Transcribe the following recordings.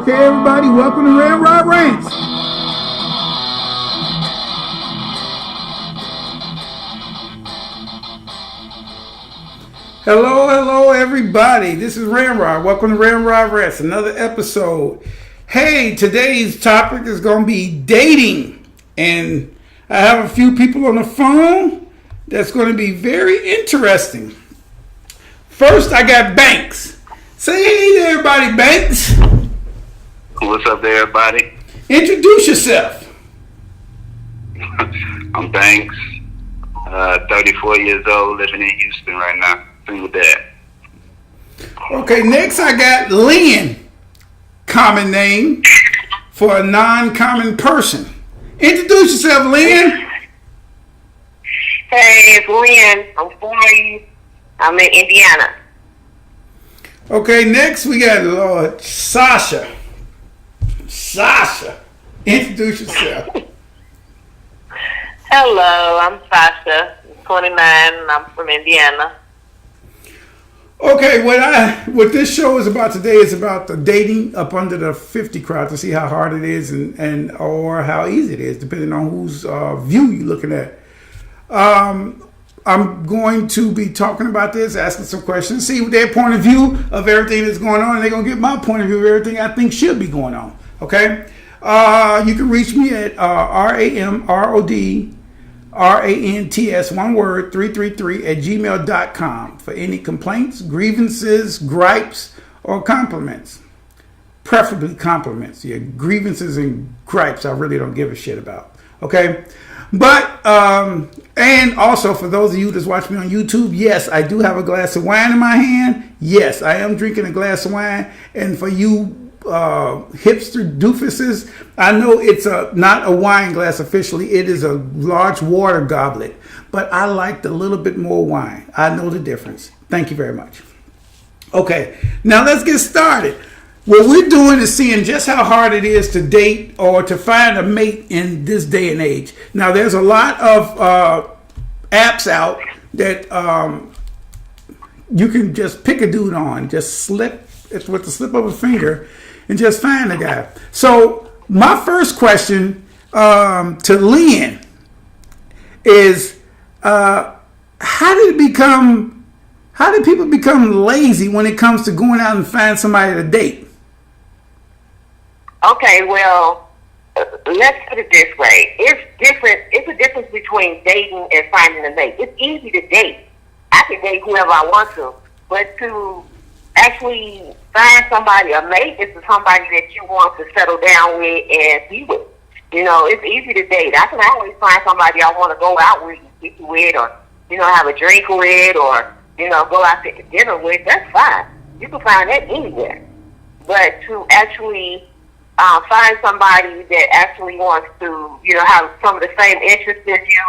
Okay, everybody, welcome to Ramrod Rants. Hello, everybody. This is Ramrod. Welcome to Ramrod Rants, another episode. Hey, today's topic is going to be dating. And I have a few people on the phone that's going to be very interesting. First, I got Banks. Say hey to everybody, Banks. What's up there, everybody? Introduce yourself. I'm Banks, 34 years old, living in Houston right now. Single dad. Okay, next I got Lynn. Common name for a non-common person. Introduce yourself, Lynn. Hey, it's Lynn. I'm 40. I'm in Indiana. Okay, next we got Sasha. Sasha, introduce yourself. Hello, I'm Sasha. I'm 29 and I'm from Indiana. Okay, what this show is about today is about the dating up under the 50 crowd to see how hard it is and or how easy it is, depending on whose view you're looking at. I'm going to be talking about this, asking some questions, see their point of view of everything that's going on, and they're going to get my point of view of everything I think should be going on. Okay? You can reach me at RAMRODRANTS, one word, 333 at gmail.com for any complaints, grievances, gripes, or compliments. Preferably compliments. Yeah, grievances and gripes I really don't give a shit about. Okay? But, and also for those of you that's watch me on YouTube, yes, I do have a glass of wine in my hand. Yes, I am drinking a glass of wine. And for you hipster doofuses, I know it's not a wine glass officially. It is a large water goblet. But I liked a little bit more wine. I know the difference. Thank you very much. Okay, now let's get started. What we're doing is seeing just how hard it is to date or to find a mate in this day and age. Now, there's a lot of apps out that you can just pick a dude on, just slip it with the slip of a finger and just find a guy. So my first question to Lynn is, how did people become lazy when it comes to going out and find somebody to date? Okay, well, let's put it this way. It's a difference between dating and finding a mate. It's easy to date. I can date whoever I want to. But to actually find somebody, a mate, is somebody that you want to settle down with and be with. You know, it's easy to date. I can always find somebody I want to go out with, speak with, or, have a drink with, or, go out to dinner with. That's fine. You can find that anywhere. But to actually find somebody that actually wants to, have some of the same interests as you,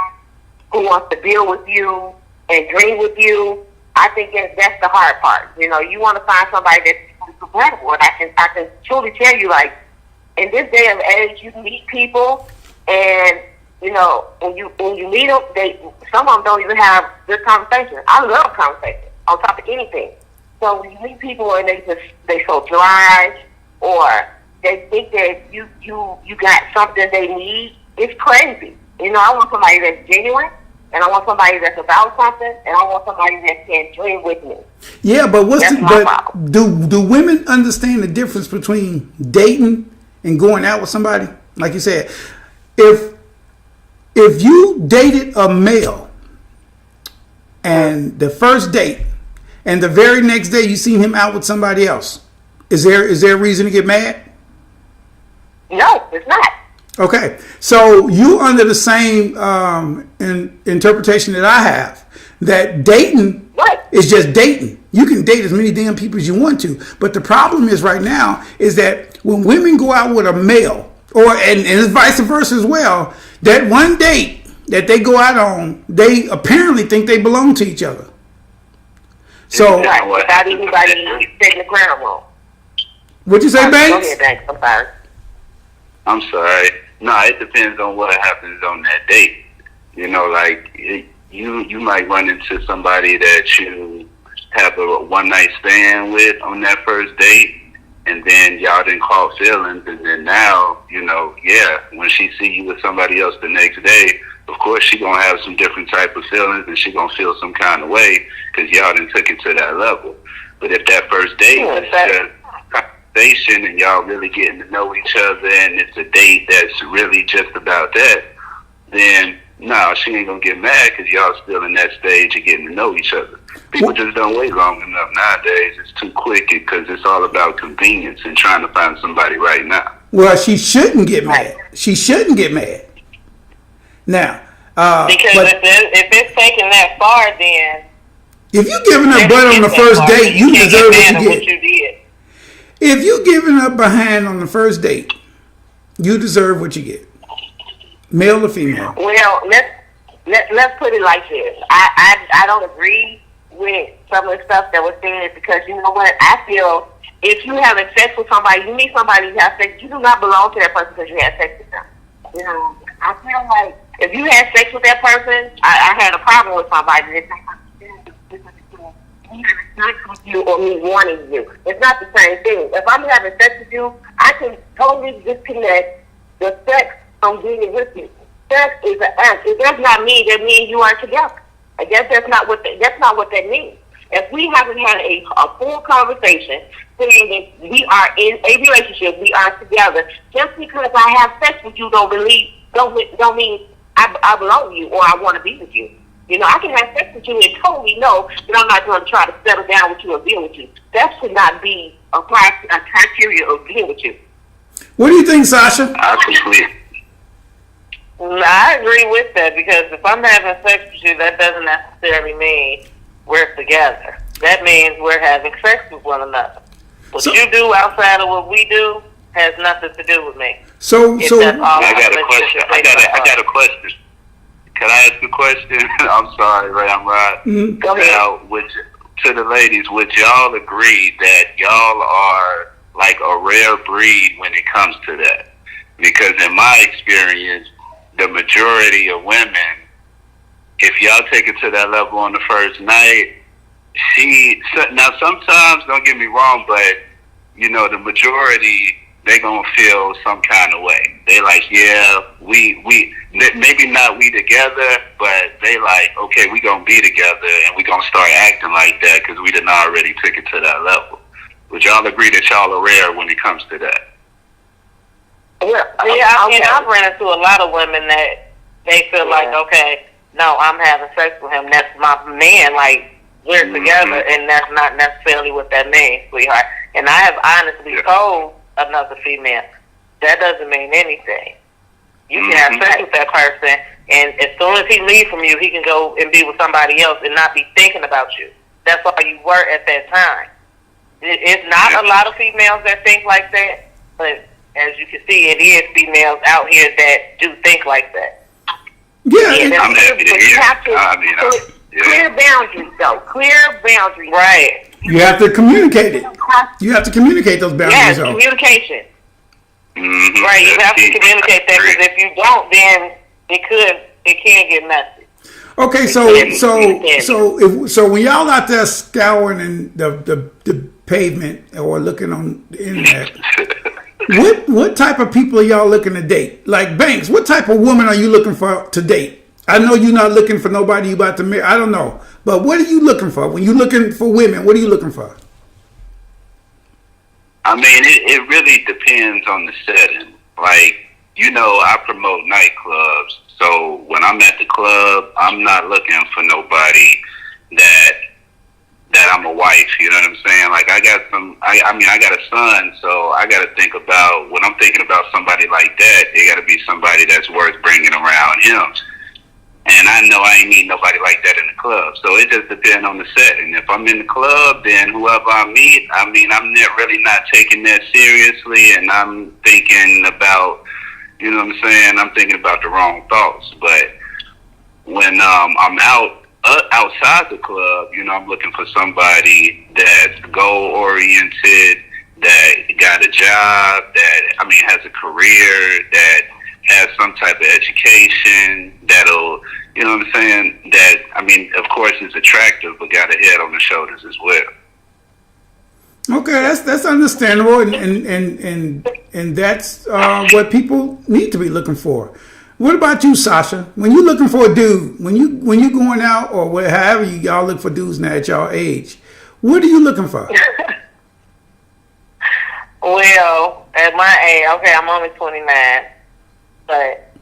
who wants to build with you and dream with you, I think that's the hard part. You want to find somebody that's compatible. And I can truly tell you, like, in this day and age, you meet people, and when you meet them, some of them don't even have good conversation. I love conversation on top of anything. So when you meet people and they so dry, or they think that you got something they need, it's crazy. I want somebody that's genuine, and I want somebody that's about something, and I want somebody that can dream with me. Yeah, but do women understand the difference between dating and going out with somebody? Like you said, if you dated a male and the first date, and the very next day you seen him out with somebody else, is there a reason to get mad? No, it's not. Okay, so you under the same interpretation that I have, that dating is just dating. You can date as many damn people as you want to, but the problem is right now is that when women go out with a male, and it's vice versa as well, that one date that they go out on, they apparently think they belong to each other. So without anybody taking the ground wrong. What'd you say, Banks? Go ahead, Banks. I'm sorry. I'm sorry. No, it depends on what happens on that date. You might run into somebody that you have a one night stand with on that first date, and then y'all didn't call feelings, and then now, you know, yeah, when she see you with somebody else the next day, of course she gonna have some different type of feelings, and she gonna feel some kind of way because y'all done took it to that level. But if that first date is just conversation and y'all really getting to know each other, and it's a date that's really just about that, then no, she ain't gonna get mad because y'all still in that stage of getting to know each other. People just don't wait long enough nowadays. It's too quick because it's all about convenience and trying to find somebody right now. Well, she shouldn't get mad. She shouldn't get mad. Now, Because but if it's taken that far, then if you giving her butt on the first date, you can't deserve get mad what at you what get. you did. If you giving her behind on the first date, you deserve what you get. Male or female. Well, let's put it like this. I don't agree with some of the stuff that was said because you know what? I feel if you having sex with somebody, you meet somebody you have sex, you do not belong to that person because you had sex with them. You know, I feel like if you had sex with that person, I had a problem with somebody that sex with you or me wanting you. It's not the same thing. If I'm having sex with you, I can totally disconnect the sex from being with you. Sex is an act. It does not mean that me and you are together. I guess that's not what that means. If we haven't had a full conversation saying that we are in a relationship, we are together, just because I have sex with you don't mean I belong to you or I want to be with you. You know, I can have sex with you and totally know that I'm not going to try to settle down with you or be with you. That should not be a criteria of being with you. What do you think, Sasha? I agree with that because if I'm having sex with you, that doesn't necessarily mean we're together. That means we're having sex with one another. What you do outside of what we do has nothing to do with me. So I got a question. I got a question. Can I ask a question? I'm sorry, Ray. I'm right. Mm-hmm. Go ahead. Now, to the ladies, would y'all agree that y'all are like a rare breed when it comes to that? Because in my experience, the majority of women, if y'all take it to that level on the first night, now sometimes, don't get me wrong, but you know, the majority, they gonna feel some kind of way. They like, yeah, we maybe not we together, but they like, okay, we gonna be together and we gonna start acting like that because we done already took it to that level. Would y'all agree that y'all are rare when it comes to that? And I've ran into a lot of women that they feel like, okay, no, I'm having sex with him. That's my man. Like, we're together, and that's not necessarily what that means, sweetheart. And I have honestly told another female, that doesn't mean anything. You can have sex with that person, and as soon as he leaves from you, he can go and be with somebody else and not be thinking about you. That's all you were at that time. It's not a lot of females that think like that, but as you can see, it is females out here that do think like that. Yeah, I'm happy to hear. You have to clear boundaries, though. Clear boundaries. Right. you have to communicate it. You have to communicate those boundaries. Yes, though. communication. Mm-hmm. Right, you have to communicate that because if you don't, then it can get messy. Okay, so when y'all out there scouring in the pavement or looking on the internet, what type of people are y'all looking to date? Like Banks, what type of woman are you looking for to date? I know you're not looking for nobody you about to marry. I don't know, but what are you looking for when you're looking for women? What are you looking for? I mean, it really depends on the setting. Like, you know, I promote nightclubs, so when I'm at the club, I'm not looking for nobody that I'm a wife. You know what I'm saying? Like, I got a son, so I got to think about when I'm thinking about somebody like that. It got to be somebody that's worth bringing around him. And I know I ain't meet nobody like that in the club. So it just depends on the setting. If I'm in the club, then whoever I meet, I mean, I'm really not taking that seriously. And I'm thinking about, you know what I'm saying? I'm thinking about the wrong thoughts. But when I'm outside the club, you know, I'm looking for somebody that's goal-oriented, that got a job, that, I mean, has a career, that has some type of education, that'll, you know what I'm saying, that, I mean, of course is attractive, but got a head on the shoulders as well. Okay, that's understandable, and that's what people need to be looking for. What about you, Sasha? When you looking for a dude, when you going out or however y'all look for dudes now at y'all age, what are you looking for? Well, at my age, okay, I'm only 29, but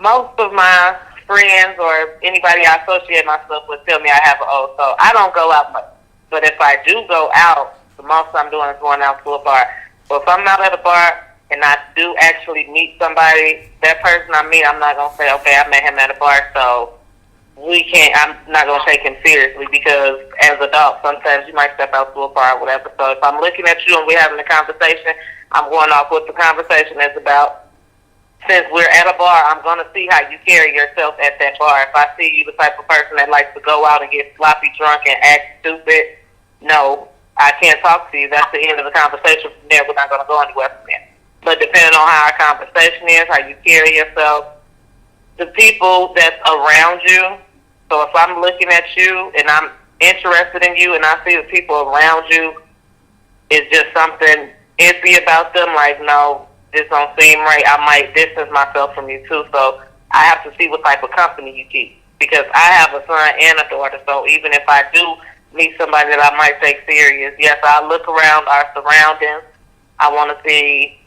most of my friends or anybody I associate myself with tell me I have an old soul. I don't go out much, but if I do go out, the most I'm doing is going out to a bar. So if I'm out at a bar and I do actually meet somebody, that person I meet, I'm not gonna say, okay, I met him at a bar, so I'm not going to take him seriously, because as adults, sometimes you might step out to a bar or whatever. So if I'm looking at you and we're having a conversation, I'm going off what the conversation is about. Since we're at a bar, I'm going to see how you carry yourself at that bar. If I see you the type of person that likes to go out and get sloppy drunk and act stupid, no, I can't talk to you. That's the end of the conversation. From there, we're not going to go anywhere from there. But depending on how our conversation is, how you carry yourself, the people that's around you. So if I'm looking at you and I'm interested in you and I see the people around you, it's just something iffy about them, like, no, this don't seem right, I might distance myself from you too. So I have to see what type of company you keep, because I have a son and a daughter. So even if I do meet somebody that I might take serious, yes, I look around our surroundings. I want to see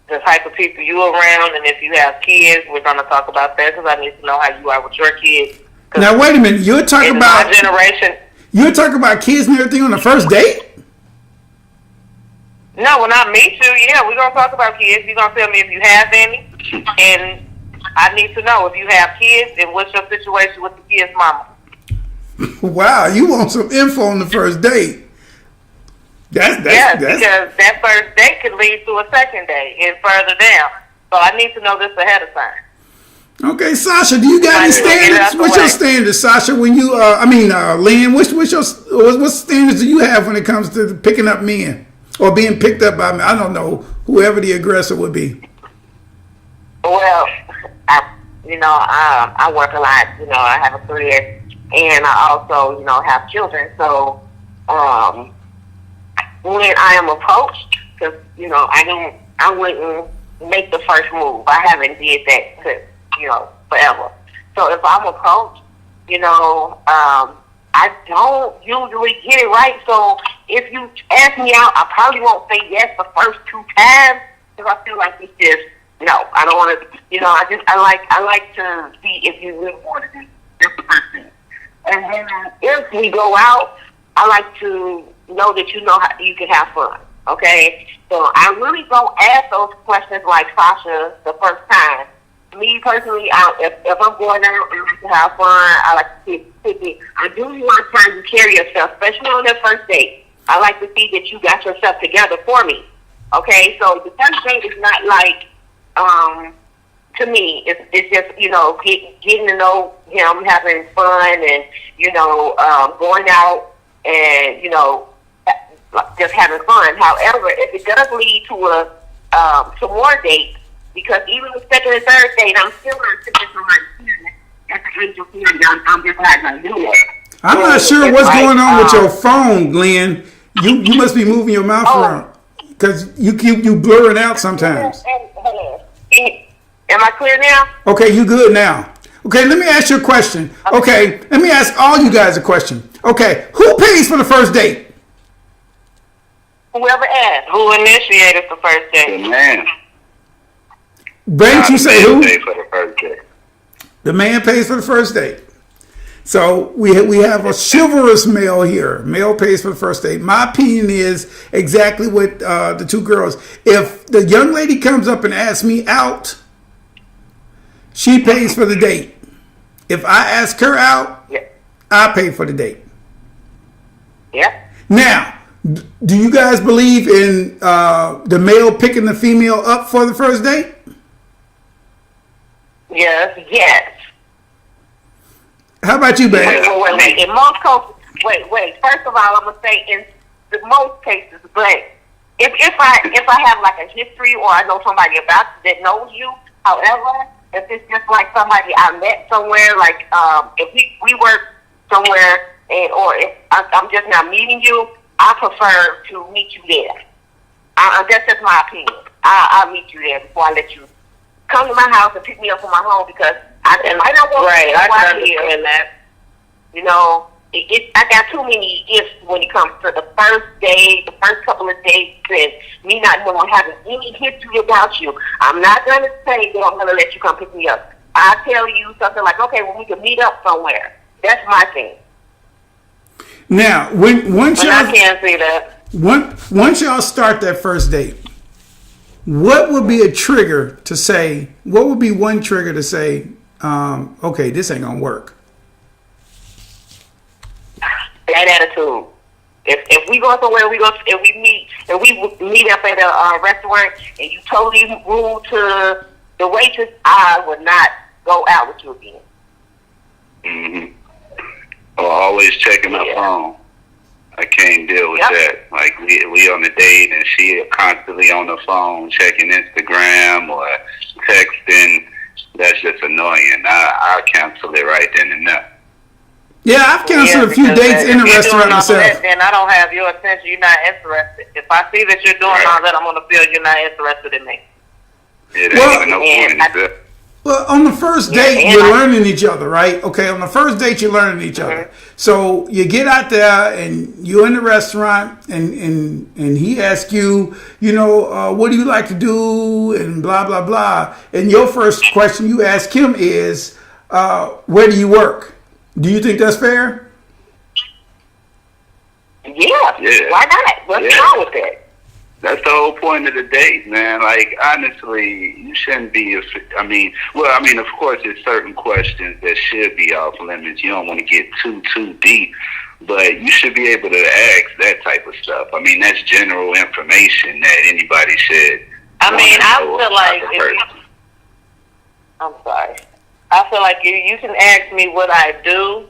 the type of people you around, and if you have kids, we're going to talk about that, because I need to know how you are with your kids. Now wait a minute, you're talking about my generation. You're talking about kids and everything on the first date? No, when I meet you, yeah, we're going to talk about kids. You're going to tell me if you have any, and I need to know if you have kids and what's your situation with the kids' mama. Wow, you want some info on the first date? That's because that first date could lead to a second date and further down. So I need to know this ahead of time. Okay, Sasha, do you got any standards? What's your standards, Sasha? When you, Lynn, what's standards do you have when it comes to picking up men or being picked up by men? I don't know, whoever the aggressor would be. Well, I work a lot. I have a career, and I also, have children. So, when I am approached, because I wouldn't make the first move. I haven't did that forever. So if I'm approached, I don't usually get it right. So if you ask me out, I probably won't say yes the first 2 times, because I feel like it's just no. I don't want to. I like to see if you really want to do this person. And then if we go out, I like to know that how you can have fun. Okay, so I really don't ask those questions like Sasha the first time. Me personally, if I'm going out, I like to have fun. I like to take it. I do want time to carry yourself, especially on that first date. I like to see that you got yourself together for me. Okay, so the first date is not like, to me, it's just getting to know him, having fun, and going out and just having fun. However, if it does lead to more dates, because even the second and third date, I'm still not sitting for my student at the age of 40. I'm just not going to do it. I'm not sure what's going on with your phone, Glenn. You must be moving your mouth around, because you blurring out sometimes. Am I clear now? Okay, you good now. Okay, let me ask you a question. Okay, let me ask all you guys a question. Okay, who pays for the first date? Whoever asked. Who initiated the first date? The man. Banks, you say who? Pay for the first date. The man pays for the first date. So we have a chivalrous male here. Male pays for the first date. My opinion is exactly what the two girls. If the young lady comes up and asks me out, she pays for the date. If I ask her out, I pay for the date. Yeah. Now, do you guys believe in the male picking the female up for the first date? Yes. How about you, babe? Wait. In most cases, wait. First of all, I'm gonna say in the most cases, but if I have like a history or I know somebody that knows you, however, if it's just like somebody I met somewhere, like if we work somewhere, or if I'm just now meeting you, I prefer to meet you there. That's just my opinion. I'll meet you there before I let you come to my house and pick me up from my home, because I don't want Right, to I watch can understand that. You know, I got too many ifs when it comes to the first day, the first couple of days, and me not knowing having any history about you. I'm not going to say that I'm going to let you come pick me up. I'll tell you something like, okay, well, we can meet up somewhere. That's my thing. Now, once But I can't see that. once y'all start that first date, what would be a trigger to say? What would be one trigger to say, okay, this ain't gonna work? That attitude. If we go somewhere, if we meet up at a restaurant, and you totally rude to the waitress, I would not go out with you again. Mm-hmm. Or always checking my phone. I can't deal with that. Like we on a date and she constantly on the phone checking Instagram or texting. That's just annoying. I'll cancel it right then and there. Yeah, I've canceled a few because dates in a if you're restaurant doing all myself. that, then I don't have your attention. You're not interested. If I see that you're doing all that, I'm going to feel you're not interested in me. It Well, ain't even no point. Is there? Well, on the first date, and you're learning each other, right? Okay, on the first date, you're learning each other. So you get out there and you're in the restaurant, and he asks you, what do you like to do, and blah, blah, blah. And your first question you ask him is, where do you work? Do you think that's fair? Yeah. Why not? What's wrong with that? That's the whole point of the date, man. Like, honestly, you shouldn't be. Of course, there's certain questions that should be off limits. You don't want to get too deep, but you should be able to ask that type of stuff. I mean, that's general information that anybody should. I feel like I'm sorry. I feel like you can ask me what I do,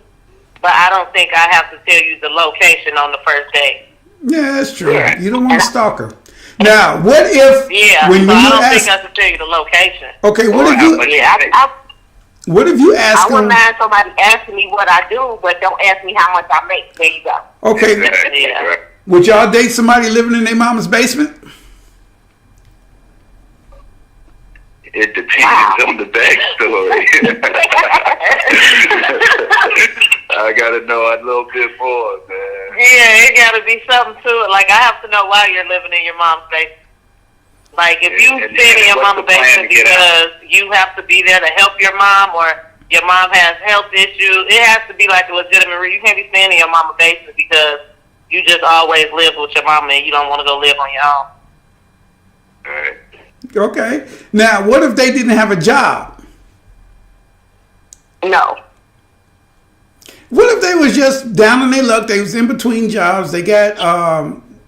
but I don't think I have to tell you the location on the first date. Yeah, that's true. Yeah. You don't want to stalk her. Now, what if Yeah, when so you I don't ask? think I have to tell you the location. Okay, what Or if how you? much Yeah, you pay. What if you ask I wouldn't him? mind somebody asking me what I do, but don't ask me how much I make. There you go. Okay, Exactly, Yeah. right. would y'all date somebody living in their mama's basement? It depends Wow. on the backstory. I gotta know a little bit more, man. Yeah, it got to be something to it. Like, I have to know why you're living in your mom's basement. Like, if you And stay in your what's mom's the plan basement to get because you have to be there to help your mom, or your mom has health issues, it has to be like a legitimate reason. You can't be staying in your mom's basement because you just always lived with your mama and you don't want to go live on your own. All right. Okay. Now, what if they didn't have a job? No. What if they was just down on their luck? They was in between jobs. They got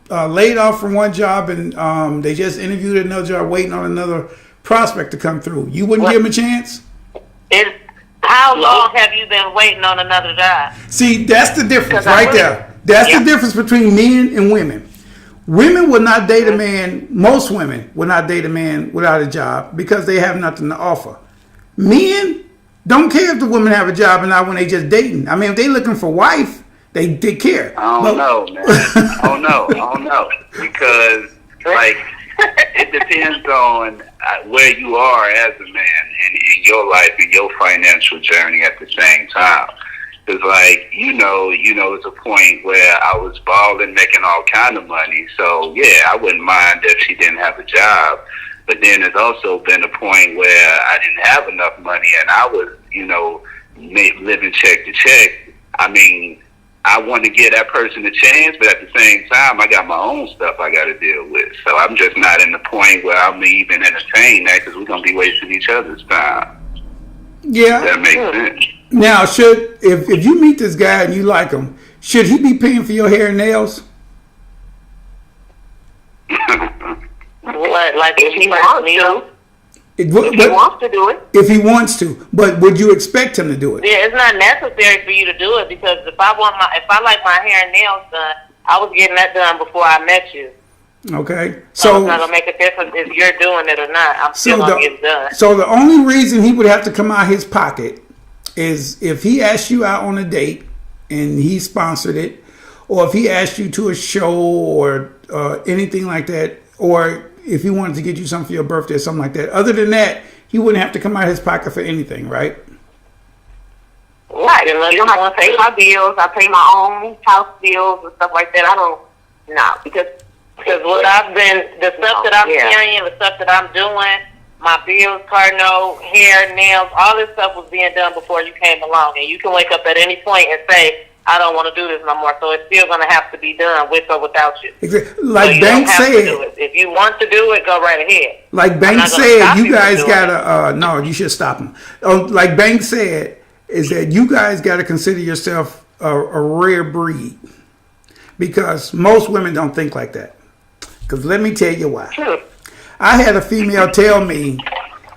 laid off from one job, and they just interviewed another job, waiting on another prospect to come through. You wouldn't give them a chance? How long have you been waiting on another job? See, that's the difference 'Cause I right wouldn't. there. That's Yeah. the difference between men and women. Women will not date a man, most women will not date a man without a job because they have nothing to offer. Men don't care if the women have a job or not when they just dating. I mean, if they looking for wife, they care. I don't know, man. I don't know. Because, like, it depends on where you are as a man in your life and your financial journey at the same time. Because, like, it's a point where I was balling, making all kind of money. So, yeah, I wouldn't mind if she didn't have a job. But then there's also been a point where I didn't have enough money and I was, living check to check. I mean, I want to give that person a chance, but at the same time, I got my own stuff I got to deal with. So I'm just not in the point where I'm even entertain that because we're going to be wasting each other's time. Yeah. That makes sense. Now, if you meet this guy and you like him, should he be paying for your hair and nails? What, like If he wants to. If he wants to do it. If he wants to, but would you expect him to do it? Yeah, it's not necessary for you to do it because if I like my hair and nails done, I was getting that done before I met you. Okay, So it's not gonna make a difference if you're doing it or not. I'm still gonna get it done. So the only reason he would have to come out his pocket is if he asked you out on a date and he sponsored it, or if he asked you to a show or anything like that, or if he wanted to get you something for your birthday or something like that. Other than that, he wouldn't have to come out of his pocket for anything, right? Right. You don't have to pay my bills. I pay my own house bills and stuff like that. I don't, no, because what I've been, the stuff that I'm carrying, the stuff that I'm doing, my bills, car note, hair, nails, all this stuff was being done before you came along. And you can wake up at any point and say, I don't want to do this no more. So it's still going to have to be done with or without you. Exactly. Like so Banks said, if you want to do it, go right ahead. Like Banks said, you guys gotta no, you should stop him. Like Banks said, is that you guys gotta consider yourself a rare breed, because most women don't think like that. Because let me tell you why. I had a female tell me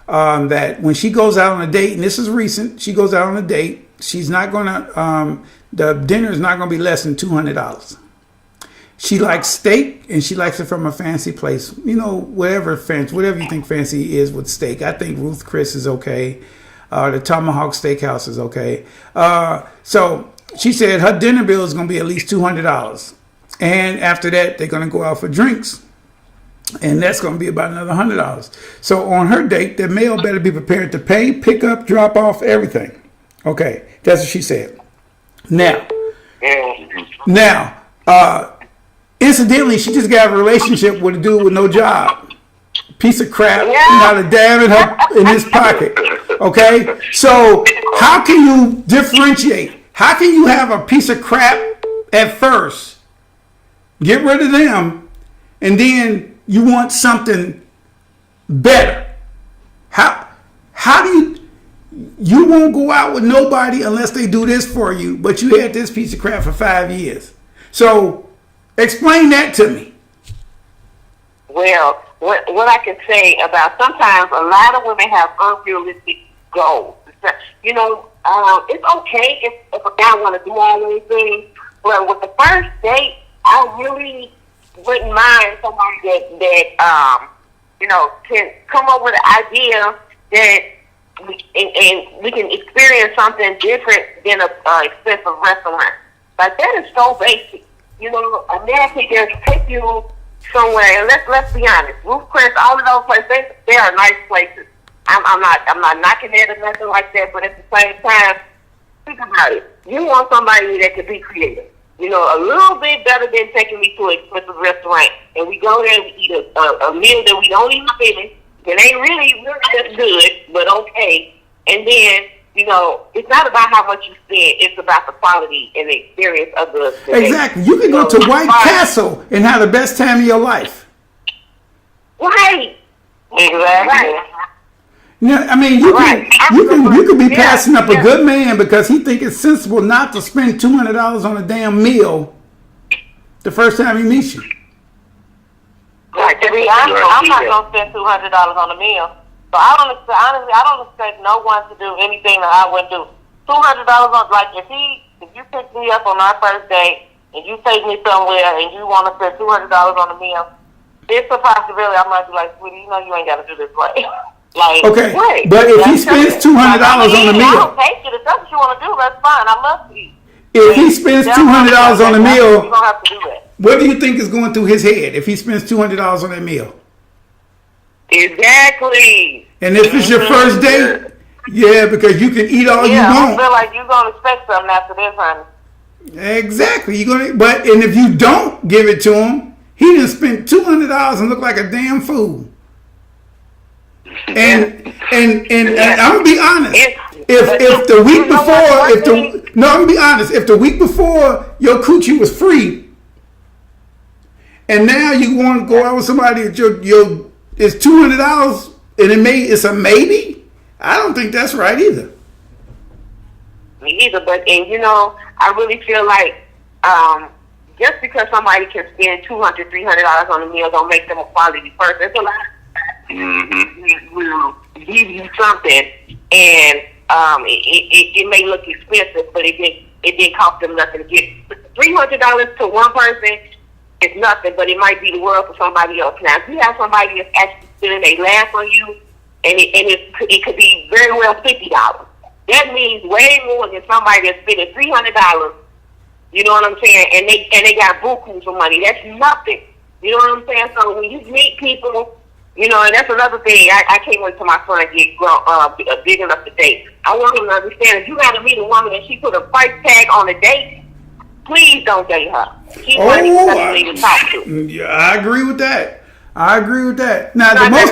that when she goes out on a date, and this is recent, she goes out on a date, she's not gonna the dinner is not gonna be less than $200. She likes steak, and she likes it from a fancy place. You know, whatever you think fancy is with steak. I think Ruth Chris is okay. The Tomahawk Steakhouse is okay. So she said her dinner bill is going to be at least $200. And after that, they're going to go out for drinks. And that's going to be about another $100. So on her date, the male better be prepared to pay, pick up, drop off, everything. Okay, that's what she said. Now, incidentally, she just got a relationship with a dude with no job. Piece of crap, not a damn in his pocket. Okay? So how can you differentiate? How can you have a piece of crap at first, get rid of them, and then you want something better? How do you won't go out with nobody unless they do this for you, but you had this piece of crap for 5 years. So explain that to me. Well, what I can say about, sometimes a lot of women have unrealistic goals. You know, it's okay if a guy want to do all those things, but with the first date, I really wouldn't mind somebody that you know, can come up with an idea that we can experience something different than a expensive restaurant. Like, that is so basic. You know, a man can just take you somewhere, and let's be honest, Ruth Chris, all of those places, they are nice places. I'm not knocking it or nothing like that, but at the same time, think about it. You want somebody that can be creative. You know, a little bit better than taking me to an expensive restaurant, and we go there and we eat a meal that we don't even finish. It ain't really that good, but okay. And then, you know, it's not about how much you spend. It's about the quality and the experience of the exactly. You can go to White Castle and have the best time of your life. Right. Exactly. Yeah, I mean, you can be passing up a good man because he think it's sensible not to spend $200 on a damn meal the first time he meets you. Right. To be honest, I'm not gonna spend $200 on a meal. So I don't expect no one to do anything that I wouldn't do. $200 on, like, if you pick me up on our first date and you take me somewhere and you want to spend $200 on a meal, it's a possibility I might be like, sweetie, you know you ain't got to do this way. Like, okay, right. But if he spends $200 on a meal, I don't take it. If that's what you want to do, that's fine. I love to eat. If he spends $200 on a meal, you don't have to do that. What do you think is going through his head if he spends $200 on that meal? Exactly. And if it's your first date, yeah, because you can eat all you want. I feel like you're gonna expect something after this, honey. Exactly. And if you don't give it to him, he done spent $200 and look like a damn fool. And I'm gonna be honest. If the week before, I'm gonna be honest. If the week before your coochie was free, and now you want to go out with somebody that it's $200 and it's a maybe, I don't think that's right either. Me either, but you know, I really feel like just because somebody can spend $200, $300 on a meal don't make them a quality person. It's a lot. Will give you something, and it may look expensive, but it didn't cost them nothing to get $300 to one person. It's nothing, but it might be the world for somebody else. Now, if you have somebody that's actually spending their laugh on you, and it could be very well $50. That means way more than somebody that's spending $300. You know what I'm saying? And they got bukus of money. That's nothing. You know what I'm saying? So when you meet people, you know, and that's another thing. I can't wait till my son get big enough to date. I want him to understand if you got to meet a woman and she put a price tag on a date, please don't date her. She's not even nothing to talk to. Yeah, I agree with that. I agree with that. Now, the Not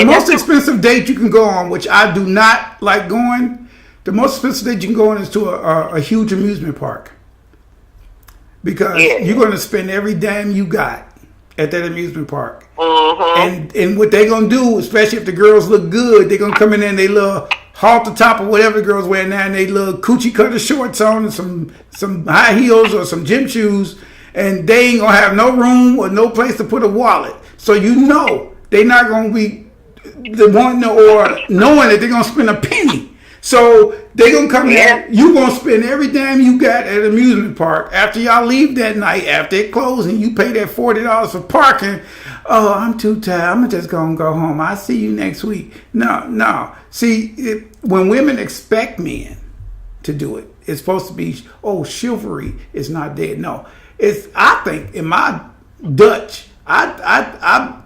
most expensive date you can go on, which I do not like going, the most expensive date you can go on is to a huge amusement park. Because you're going to spend every dime you got at that amusement park. And what they're going to do, especially if the girls look good, they're going to come in there and they little halter top or whatever the girls wear now, and they little coochie cutter shorts on and some high heels or some gym shoes, and they ain't going to have no room or no place to put a wallet. So you know they're not going to be the one or knowing that they're going to spend a penny. So they're going to come in, you're going to spend every dime you got at an amusement park. After y'all leave that night, after it closes, and you pay that $40 for parking, oh, I'm too tired. I'm just going to go home. I'll see you next week. No. See, when women expect men to do it, it's supposed to be, oh, chivalry is not dead. No. I think in my Dutch, I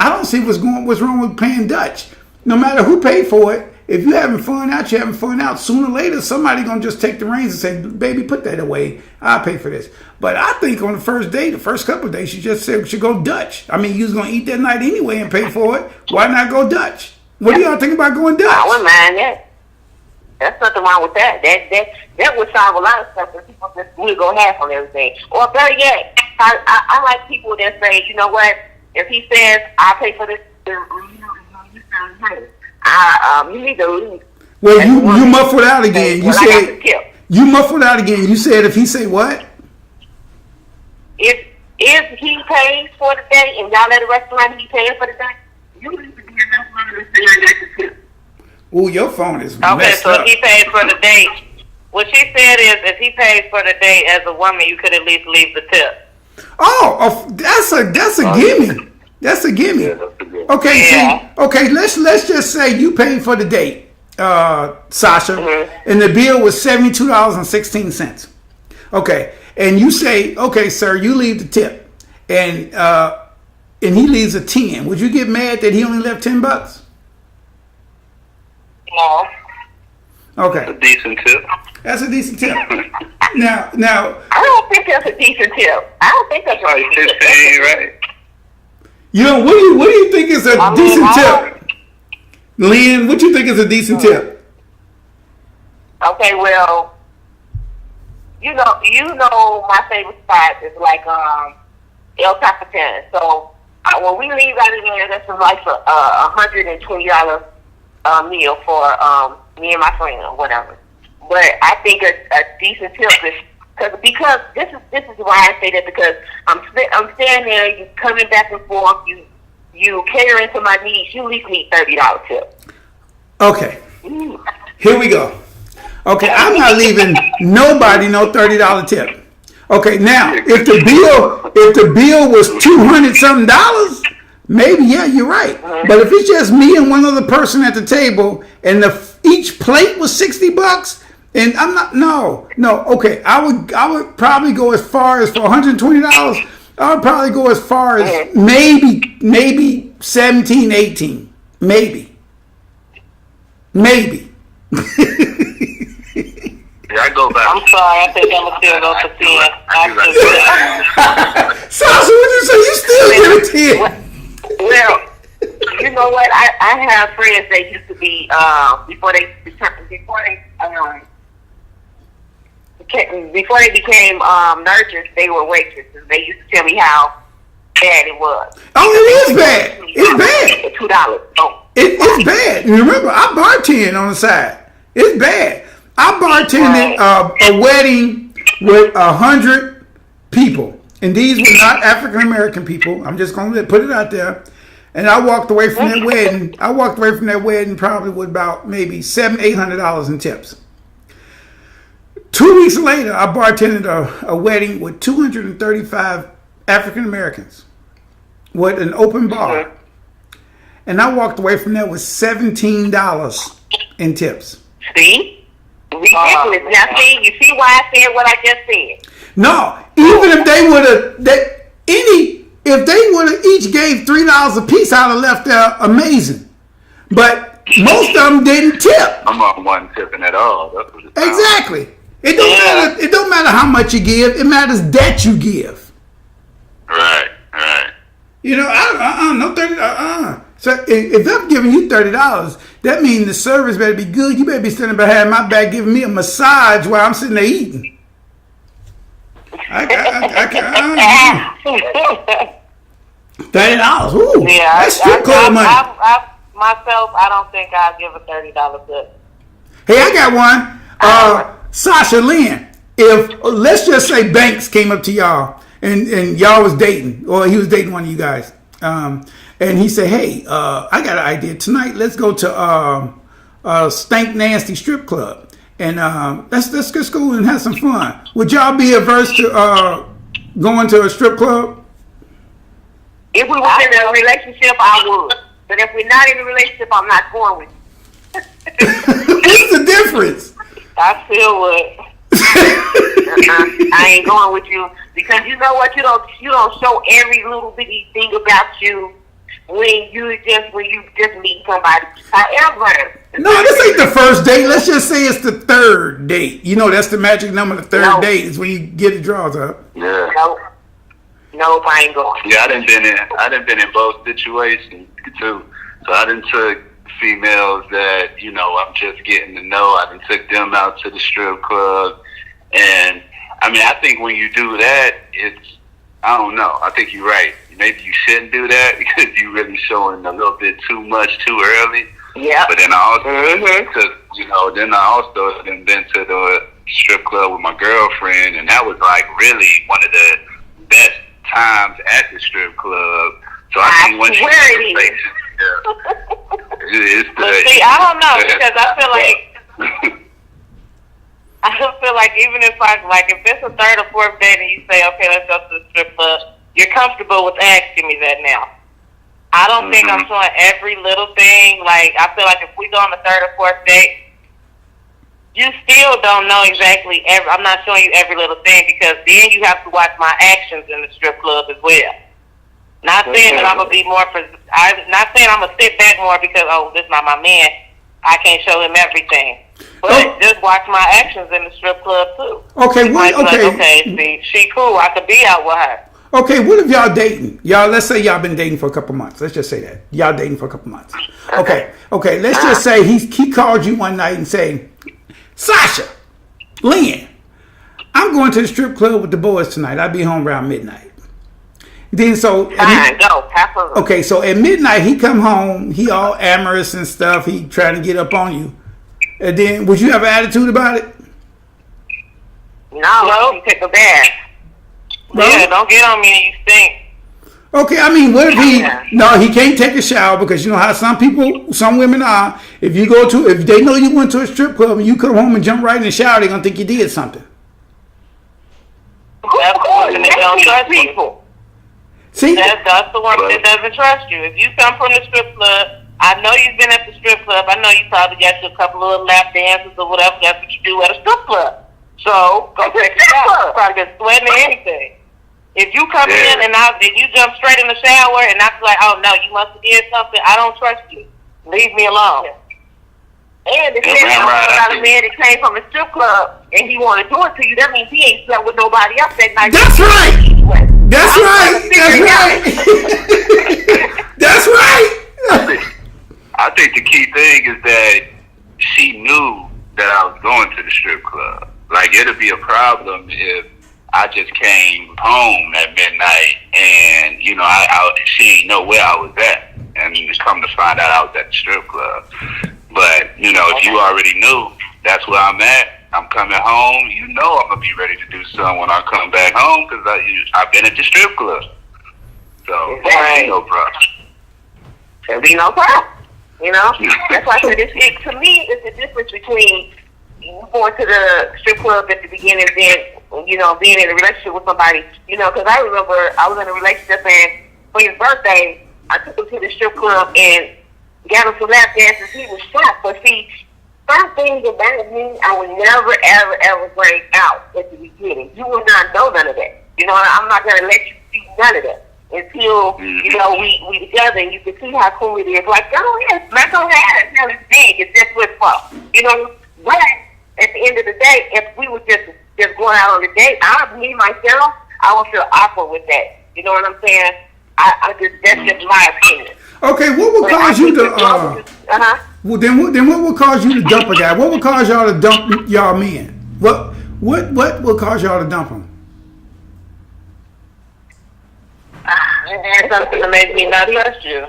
don't see what's wrong with paying Dutch. No matter who paid for it, if you're having fun out, you're having fun out. Sooner or later, somebody gonna just take the reins and say, "Baby, put that away. I'll pay for this." But I think on the first day, the first couple of days, you just said we should go Dutch. I mean, you was gonna eat that night anyway and pay for it. Why not go Dutch? What do y'all think about going Dutch? I wouldn't mind that. There's nothing wrong with that. That would solve a lot of stuff if people just would go half on everything. Or better yet, I like people that say, you know what? If he says I'll pay for this, you need to leave. Well, you muffled out again. You said you muffled out again. You said if he say what? If he pays for the day and y'all at a restaurant and he pays for the day, you need to be enough money to say that's the tip. Oh, your phone is Okay, messed so up. if he pays for the date, what she said is if he pays for the date as a woman, you could at least leave the tip. Oh, that's a gimme. That's a gimme. Okay, okay. Let's just say you paid for the date, Sasha, and the bill was $72.16. Okay, and you say, okay, sir, you leave the tip, and he leaves a 10. Would you get mad that he only left $10? No. Okay, A decent tip. that's a decent tip. Now, I don't think that's a decent tip. I don't think that's a Like decent 15, tip. right? you know, what do you think is a decent tip? Lynn, what you think is a decent tip? Okay, well, you know, my favorite spot is like El Capitan. So when we leave out of there, that's like a $120 meal for me and my friend or whatever. But I think a decent tip is because this is why I say that, because I'm standing there, you coming back and forth, you catering to my needs, you at least need $30 tip. Okay, here we go. Okay, I'm not leaving nobody no $30 tip. Okay, now if the bill was $200 something, maybe you're right. But if it's just me and one other person at the table, and each plate was $60, and I'm not no. Okay, I would probably go as far as for $120. I would probably go as far as maybe 17, 18, maybe. Yeah, I go back. I'm sorry, I think I'm still go for 10. Sasha, what you say? You still give it 10? Well, you know what? I have friends that used to be before they became nurses, they were waitresses. They used to tell me how bad it was. Oh, it is bad. It's bad. $2. Oh. It's bad. Remember, I bartend on the side. It's bad. I bartended a wedding with 100 people, and these were not African American people. I'm just going to put it out there. And I walked away from that wedding. Probably with about maybe $700-800 in tips. 2 weeks later, I bartended a wedding with 235 African Americans with an open bar. And I walked away from that with $17 in tips. See? Ridiculous. Now, see, you see why I said what I just said? No, even if they would have, if they would have each gave $3 a piece, I'd have left there amazing. But most of them didn't tip. I'm on one tipping at all. That's what it sounds Exactly. It don't matter. It don't matter how much you give. It matters that you give. Right. You know, no 30. So if I'm giving you $30, that means the service better be good. You better be standing behind my back giving me a massage while I'm sitting there eating. I $30. Ooh, Yeah, that's strip club money. Myself, I don't think I'll give a $30 tip. Hey, I got one. Sasha Lynn, if let's just say Banks came up to y'all and y'all was dating, or he was dating one of you guys, and he said, "Hey, I got an idea tonight. Let's go to Stank Nasty Strip Club, and let's just go and have some fun." Would y'all be averse to going to a strip club? If we was in a relationship, I would. But if we're not in a relationship, I'm not going with you. What's the difference? I still would. I ain't going with you because you know what? You don't show every little bitty thing about you when you just meet somebody. However, No, this ain't the first date. Let's just say it's the third date. You know, that's the magic number. The third date is when you get the draws up. Yeah. No, I ain't going. Yeah, I done been in both situations too. So I done took females that, you know, I'm just getting to know. I done took them out to the strip club. And I mean, I think when you do that, I don't know. I think you're right. Maybe you shouldn't do that because you're really showing a little bit too much too early. Yeah. But then I also been to the strip club with my girlfriend, and that was like really one of the best times at the strip club. So I think once you see, I don't know because I feel like even if if it's a third or fourth date and you say, okay, let's go to the strip club, you're comfortable with asking me that now. I don't think I'm showing every little thing. Like, I feel like if we go on the third or fourth date, you still don't know exactly I'm not showing you every little thing because then you have to watch my actions in the strip club as well. Not saying that I'm gonna be more not saying I'm gonna sit back more because this is not my man. I can't show him everything. But just watch my actions in the strip club too. Okay, see, she cool. I could be out with her. Okay, what if y'all dating? Let's say y'all been dating for a couple months. Let's just say that. Y'all dating for a couple months. Okay, let's just say he called you one night and say, Sasha, Lynn, I'm going to the strip club with the boys tonight. I'll be home around midnight. Then so at midnight he come home, he all amorous and stuff, he trying to get up on you. And then would you have an attitude about it? No, you take a bath. Bro? Yeah, don't get on me and you stink. Okay, I mean, what if he can't take a shower because you know how some women are. If they know you went to a strip club and you come home and jump right in the shower, they're going to think you did something. That's the one that don't trust people. See? That's the one that doesn't trust you. If you come from the strip club, I know you've been at the strip club. I know you probably got you a couple of little lap dances or whatever. That's what you do at a strip club. So go check it out. You probably been sweating or anything. If you come in and you jump straight in the shower and I feel like, oh no, you must have did something, I don't trust you. Leave me alone. And if you're about a man that came from a strip club and he want to do it to you, that means he ain't slept with nobody else that night. That's right. That's right. That's right. I think the key thing is that she knew that I was going to the strip club. Like, it'll be a problem if I just came home at midnight and, you know, she didn't know where I was at. And come to find out I was at the strip club. But, you know, if you already knew that's where I'm at, I'm coming home, you know I'm going to be ready to do something when I come back home because I've been at the strip club. So, there'll be no problem. There'll be no problem. You know? That's why I said to me, it's the difference between going to the strip club at the beginning and then, you know, being in a relationship with somebody. You know, because I remember I was in a relationship and for his birthday, I took him to the strip club and got him some lap dances. He was shocked. But see, some things about me I would never, ever bring out at the beginning. You will not know none of that. You know, I'm not going to let you see none of that until, you know, we together and you can see how cool it is. Like, go ahead, smack on that. It's not as big. It's just what's for. You know, but at the end of the day, if we were just going out on a date, me, myself, I would feel awkward with that. You know what I'm saying? That's just my opinion. Okay, what would cause you to well, then what would cause you to dump a guy? What would cause y'all to dump y'all men? What would cause y'all to dump them? There's something to make me not trust you.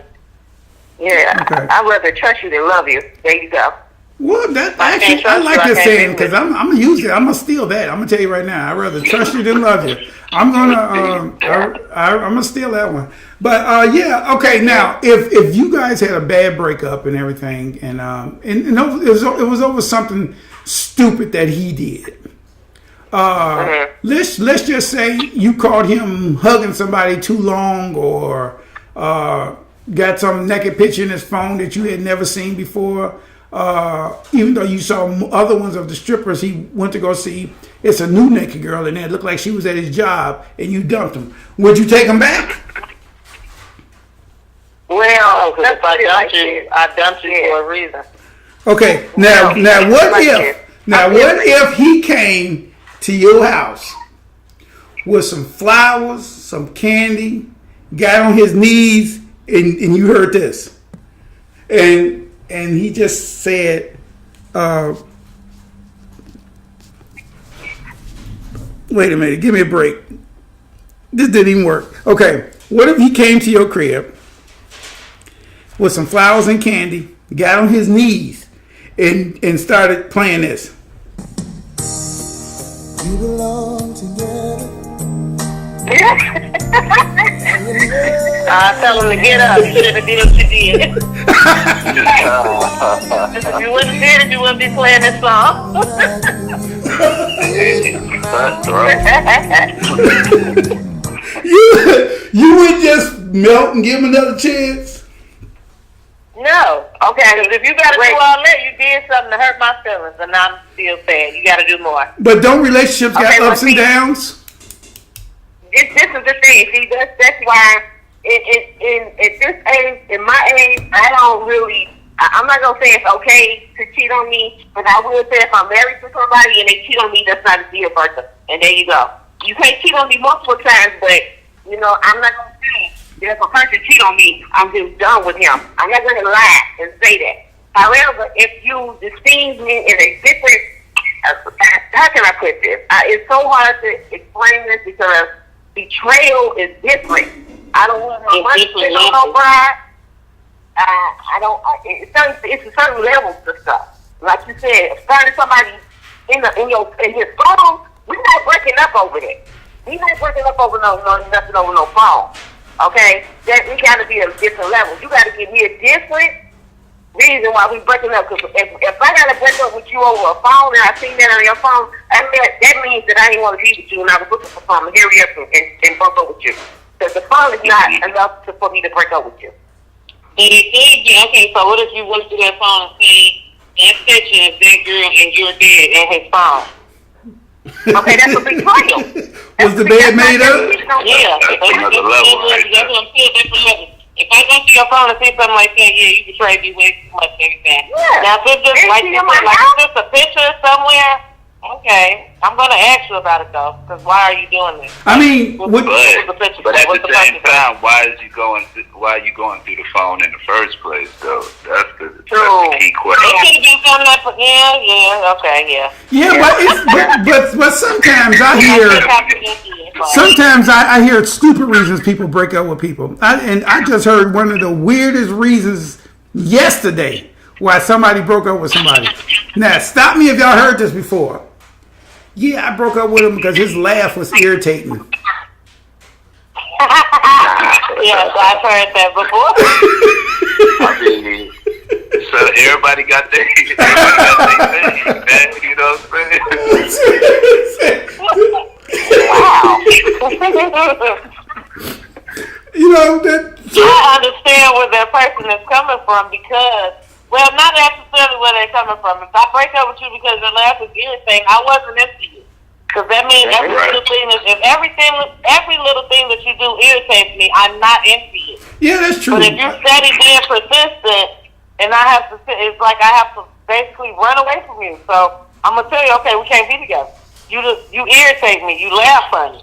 Yeah, Okay. I'd rather trust you than love you. There you go. Well, that I can't actually, I trust like you, I that can't saying be because with I'm gonna use it. I'm gonna steal that. I'm gonna tell you right now. I'd rather trust you than love you. I'm gonna I'm gonna steal that one. But yeah, okay. Now, if you guys had a bad breakup and everything, and it was over something stupid that he did. Let's just say you caught him hugging somebody too long, or got some naked picture in his phone that you had never seen before. Even though you saw other ones of the strippers he went to go see, it's a new naked girl in there. It looked like she was at his job, and you dumped him. Would you take him back? Well, Because if I dumped you for a reason. Okay. Now what if he came to your house with some flowers, some candy, got on his knees, and you heard this, and he just said, wait a minute, give me a break. This didn't even work. Okay, what if he came to your crib with some flowers and candy, got on his knees, and started playing this? We belong together. I tell him to get up. You should have did what you did. If you wouldn't did it, you wouldn't be playing this song. You would just melt and give him another chance? No. Okay, because if you got to do all that, you did something to hurt my feelings, and I'm still sad. You got to do more. But don't relationships got Okay, ups but and see- downs? This is the thing. See, that's why at this age, in my age, I don't really. I'm not gonna say it's okay to cheat on me, but I will say if I'm married to somebody and they cheat on me, that's not a deal breaker. And there you go. You can't cheat on me multiple times, but you know I'm not gonna say that if a person cheat on me, I'm just done with him. I'm not gonna lie and say that. However, if you distinguish me in a different, how can I put this? It's so hard to explain this because betrayal is different. I don't want no money spent on no bride. I don't. It's a certain levels to stuff. Like you said, starting somebody in his phone, we're not breaking up over that. We're not breaking up over nothing over no phone. Okay, that we got to be at a different level. You got to give me a different reason why we breaking up. Because if I got to break up with you over a phone and I seen that on your phone, that means that I didn't want to be with you and I was looking for something. Hurry up and break up with you. Because the phone is not enough for me to break up with you. And it could be, okay, so what if you went to that phone and see that picture of that girl and you're dead in his phone? Okay, that's a betrayal. Was the bed made up? Yeah. That's another level right That's what I'm saying. That's a level. If I go to your phone and see something like that, yeah, you betrayed me way too much everything. Yeah. Now, if it's just And like see this, in my like house? just a picture somewhere, okay, I'm going to ask you about it, though, because why are you doing this? I mean, What's what, the picture? But at What's the purpose same of it? time, why are you going through the phone in the first place, though? That's the key It question. could have been something like, yeah. but sometimes I hear, sometimes I hear stupid reasons people break up with people. I just heard one of the weirdest reasons yesterday why somebody broke up with somebody. Now, stop me if y'all heard this before. Yeah, I broke up with him because his laugh was irritating. Yes, I've heard that before. I mean, so everybody got their thing, you know what I'm saying? You know that. I understand where that person is coming from because, well, not necessarily where they coming from. If I break up with you because your laugh is irritating, I wasn't into you. Because that means every little thing every little thing that you do irritates me, I'm not into you. Yeah, that's true. But if you're steady being persistent, and I have to, it's like I have to basically run away from you. So I'm gonna tell you, okay, we can't be together. You irritate me. You laugh funny.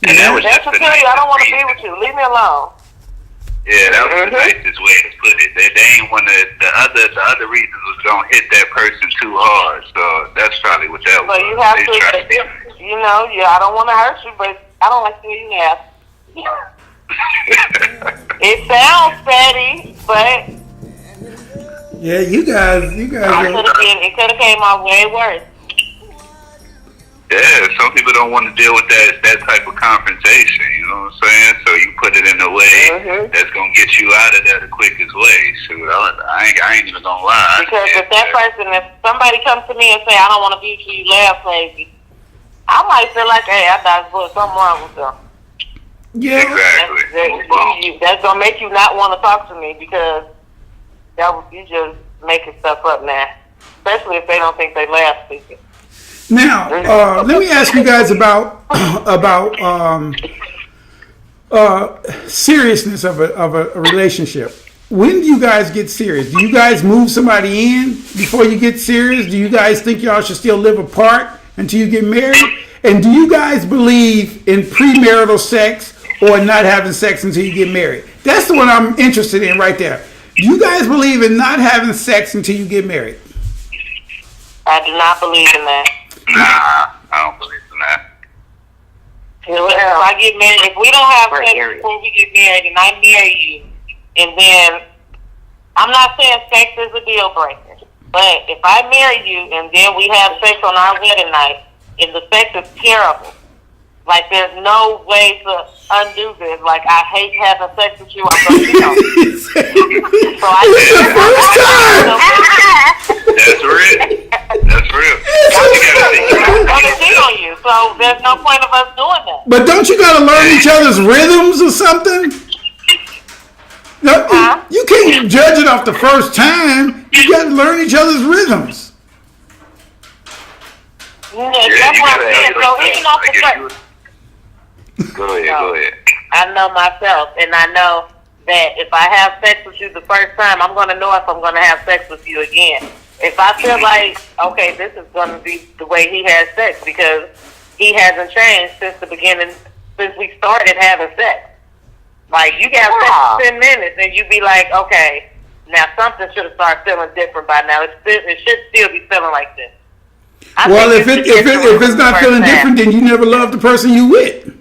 And that was That's just to the tell you, I don't want to be nicest with you. Leave me alone. Yeah, that was the nicest way to put it. They ain't want to. The other reasons was gonna hit that person too hard. So that's probably what that was. So you have They to, tried you know, I don't want to hurt you, but I don't like seeing you laugh. It sounds petty, but Yeah, you guys. it could have came out way worse. Yeah, some people don't want to deal with that type of confrontation. You know what I'm saying? So you put it in a way that's gonna get you out of there the quickest way. Shoot, I ain't even gonna lie. Because if somebody comes to me and say, I don't want to be with you, you laugh crazy, I might feel like, hey, I thought there was something wrong with them. Yeah. Exactly. That's going to make you not want to talk to me because you just making stuff up now. Especially if they don't think they laugh stupid. Now, let me ask you guys about seriousness of a relationship. When do you guys get serious? Do you guys move somebody in before you get serious? Do you guys think y'all should still live apart until you get married? And do you guys believe in premarital sex or not having sex until you get married? That's the one I'm interested in right there. Do you guys believe in not having sex until you get married? I do not believe in that. Nah, I don't believe in that. If I get married, if we don't have sex before we get married and I marry you, and then, I'm not saying sex is a deal breaker, but if I marry you and then we have sex on our wedding night, and the sex is terrible, like there's no way to undo this, like I hate having sex with you, I'm going to cheat on you. So That's real. That's real. I'm going to cheat on you, so there's no point of us doing that. But don't you got to learn each other's rhythms or something? No, you can't judge it off the first time. You got to learn each other's rhythms. Yeah, that's what I'm saying. So even off the first. Go ahead. I know myself, and I know that if I have sex with you the first time, I'm going to know if I'm going to have sex with you again. If I feel like, okay, this is going to be the way he has sex because he hasn't changed since the beginning, since we started having sex. Like, you got sex for 10 minutes, and you be like, okay, now something should have started feeling different by now. It should still be feeling like this. Well, if it's not feeling different, then you never loved the person you with.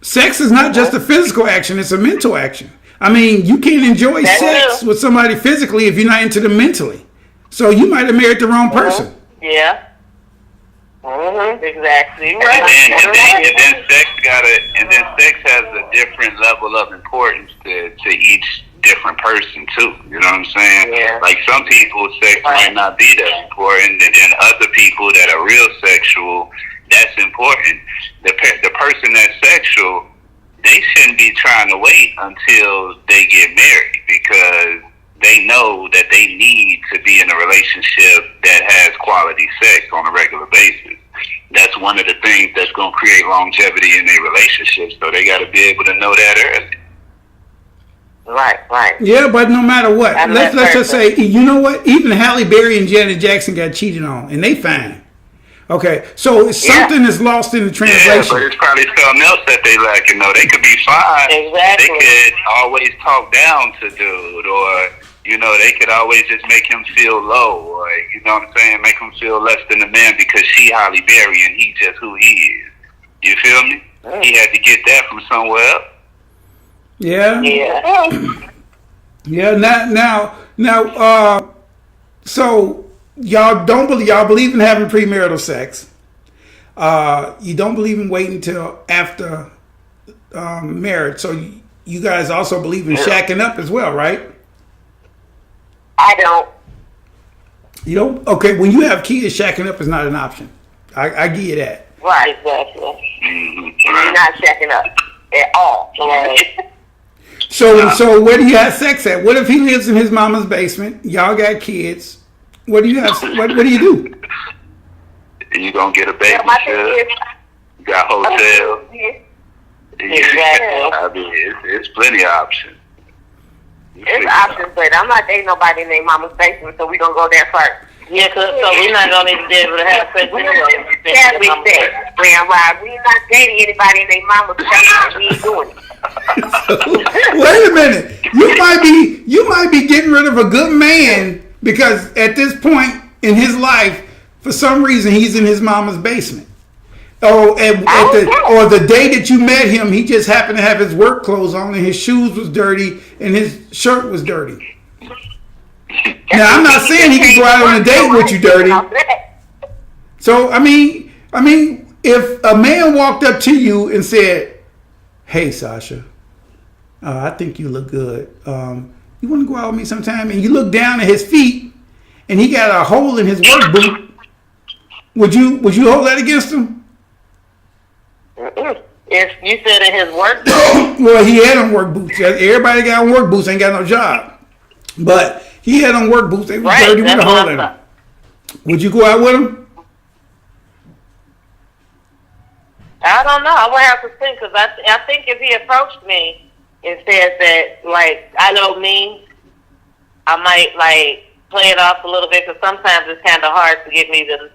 Sex is not just a physical action; it's a mental action. I mean, you can't enjoy sex with somebody physically if you're not into them mentally. So you might have married the wrong person. Yeah. Exactly. Right. And then sex has a different level of importance to each different person too. You know what I'm saying? Yeah. Like some people, sex might not be that important, and then other people that are real sexual, that's important. The person that's sexual, they shouldn't be trying to wait until they get married because they know that they need to be in a relationship that has quality sex on a regular basis. That's one of the things that's going to create longevity in their relationship. So they got to be able to know that early. Right. Yeah, but no matter what, let's just say, you know what? Even Halle Berry and Janet Jackson got cheated on, and they fine. Okay, so something is lost in the translation. Yeah, but it's probably something else that they lacking. No, they could be fine. Exactly. They could always talk down to dude, or they could always just make him feel low, or you know what I'm saying, make him feel less than a man because she Halle Berry and he just who he is. You feel me? He had to get that from somewhere else. Yeah. Now, so y'all believe in having premarital sex. You don't believe in waiting until after marriage. So you guys also believe in shacking up as well, right? I don't. You don't? Okay, when you have kids, shacking up is not an option. I give you that. Right. Exactly. Mm-hmm. You're not checking up at all. Right. So where do you have sex at? What if he lives in his mama's basement? Y'all got kids. What do you have? What do you do? You gonna get a Yeah, my thing babysitter? is, You got hotel? Exactly. I mean, it's plenty of options. it's options, but I'm not dating nobody in their mama's basement, so we gonna go there first. Yeah, so we're not gonna even be able to have sex We anyway. can't be sex, Grand Ride. We not dating anybody in their mama's basement. We ain't doing it. Wait a minute. You might be getting rid of a good man because at this point in his life, for some reason, he's in his mama's basement. Oh, or the day that you met him, he just happened to have his work clothes on and his shoes was dirty and his shirt was dirty. Now, I'm not saying he can go out on a date with you dirty. So, I mean, if a man walked up to you and said, "Hey, Sasha, I think you look good. You want to go out with me sometime?" And you look down at his feet and he got a hole in his work boot. Would you hold that against him? If you said in his work, Well, he had on work boots. Everybody got on work boots, ain't got no job. But he had on work boots. They was right? dirty with That's a what hole I'm in them. saying. Would you go out with him? I don't know. I would have to think because I think if he approached me and said that, like, I know me, I might like play it off a little bit because sometimes it's kind of hard to get me to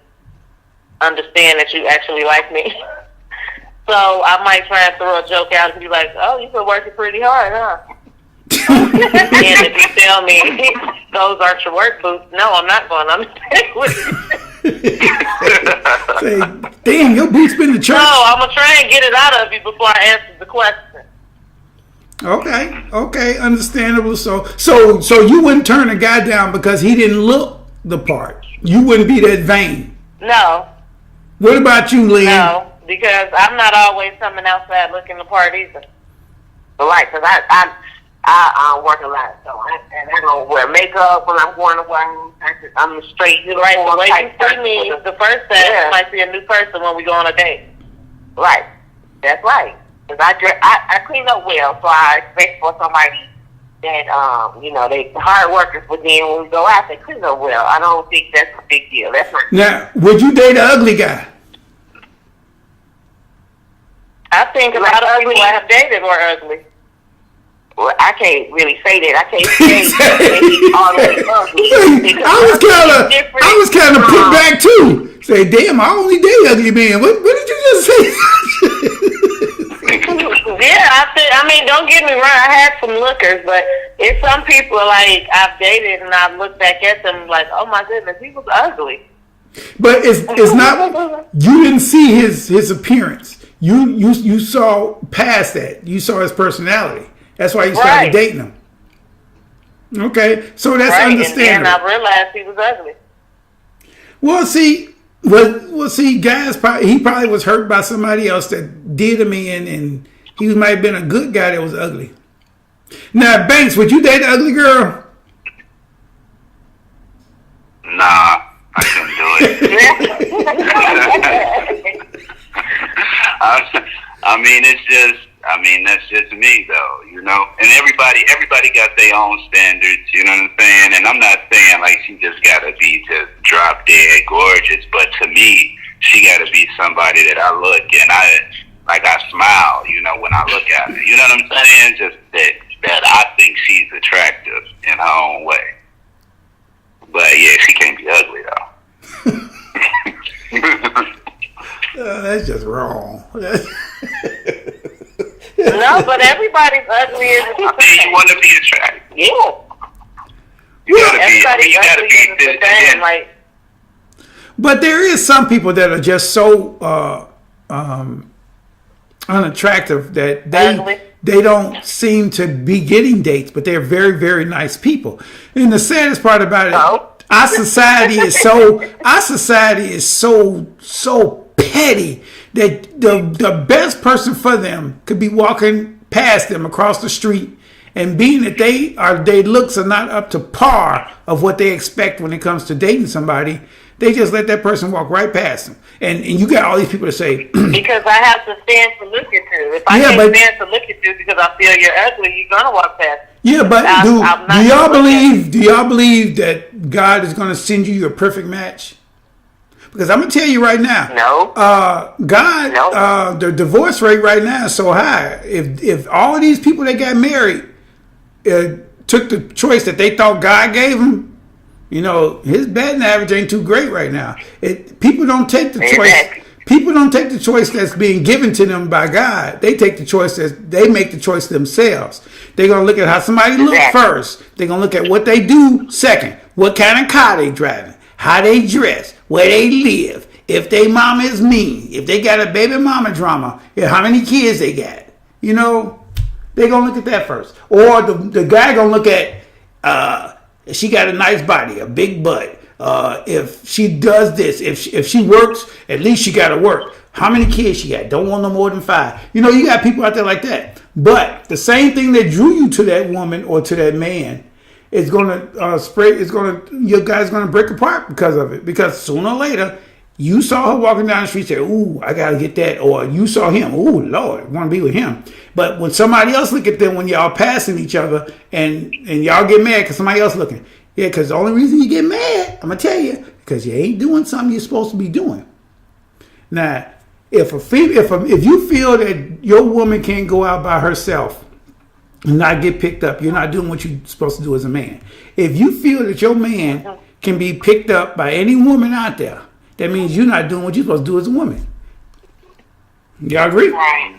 understand that you actually like me. So I might try and throw a joke out and be like, "Oh, you've been working pretty hard, huh?" And if you tell me those aren't your work boots, no, I'm not going on a date with you. Say, damn, your boots been to church. No, I'm gonna try and get it out of you before I answer the question. Okay, understandable. So you wouldn't turn a guy down because he didn't look the part. You wouldn't be that vain. No, What about you, Lynn? no, because I'm not always coming outside looking the part either. Right, because I work a lot, so I don't wear makeup when I'm going to work. I'm straight. Right, the way you see me the first time, Yeah. you might see a new person when we go on a date. Right, that's right. Because I clean up well, so I expect for somebody that they hard workers, but then when we go out, they clean up well. I don't think that's a big deal. That's not. Now, would you date an ugly guy? I think a lot of people I have dated were ugly. Well, I can't really say that. I can't say that he's always ugly. I was kind of put back too. Say, damn, I only date ugly men. What did you just say? Yeah, I mean, don't get me wrong. I had some lookers, but it's some people like I've dated and I've looked back at them like, oh my goodness, he was ugly. But it's not. You didn't see his appearance. You saw past that. You saw his personality. That's why you started Right. dating him. Okay, so that's Right, and understandable. I realized he was ugly. Well, see, guys, he probably was hurt by somebody else that did him in, and he might have been a good guy that was ugly. Now, Banks, would you date an ugly girl? Nah, I couldn't do it. That's just me though, And everybody got their own standards, you know what I'm saying? And I'm not saying like she just gotta be just drop dead gorgeous, but to me, she gotta be somebody that I look and I smile, when I look at her. You know what I'm saying? Just that I think she's attractive in her own way. But yeah, she can't be ugly though. That's just wrong. No, but everybody's ugly is I mean, you want to be attractive. yeah. You gotta Everybody's be ugly is the same. Like, But there is some people that are just so unattractive that Ugly. they don't seem to be getting dates, but they're very, very nice people. And the saddest part about it, our society is so petty that the best person for them could be walking past them across the street And being that their looks are not up to par of what they expect when it comes to dating somebody, they just let that person walk right past them. And you got all these people to say, Because I have to stand to look at you. If I Yeah, can't but- stand to look at you because I feel you're ugly, you're gonna walk past. yeah, but I'm do not y'all gonna look at do y'all believe that God is going to send you your perfect match? Because I'm gonna tell you right now, No. God, No. the divorce rate right now is so high. If all of these people that got married took the choice that they thought God gave them, you know, his batting average ain't too great right now. People don't take the choice. Exactly. People don't take the choice that's being given to them by God. They take the choice they make the choice themselves. They're gonna look at how somebody look Exactly. first. They're gonna look at what they do second. What kind of car they driving, how they dress, where they live, if they mama is mean, if they got a baby mama drama, how many kids they got. You know, they gonna look at that first. Or the guy gonna look at she got a nice body, a big butt. If she does this, if she works, at least she got to work. How many kids she got? Don't want no more than 5. You know, you got people out there like that. But the same thing that drew you to that woman or to that man is gonna spread. Your guy's gonna break apart because of it. Because sooner or later, you saw her walking down the street, say, "Ooh, I gotta get that," or you saw him, "Ooh, Lord, want to be with him." But when somebody else look at them, when y'all passing each other, and y'all get mad because somebody else looking, yeah, because the only reason you get mad, I'm gonna tell you, because you ain't doing something you're supposed to be doing. Now, if you feel that your woman can't go out by herself and not get picked up, you're not doing what you're supposed to do as a man. If you feel that your man can be picked up by any woman out there, that means you're not doing what you're supposed to do as a woman. Y'all agree? Right.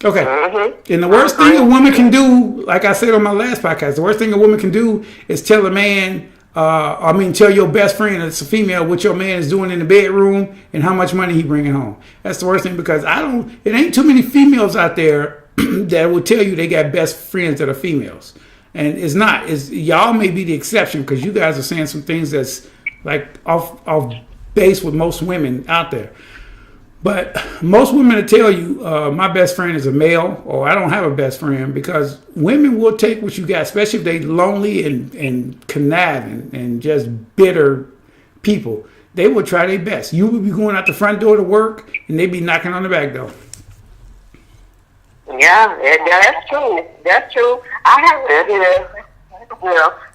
Okay. And the worst thing a woman can do, like I said on my last podcast, the worst thing a woman can do is tell a man, tell your best friend that's a female what your man is doing in the bedroom and how much money he bringing home. That's the worst thing because it ain't too many females out there that will tell you they got best friends that are females. And it's not. Y'all may be the exception because you guys are saying some things that's like off base with most women out there. But most women will tell you, my best friend is a male, or I don't have a best friend, because women will take what you got, especially if they lonely and conniving and just bitter people. They will try their best. You will be going out the front door to work, and they be knocking on the back door. Yeah, that's true. That's true. I have,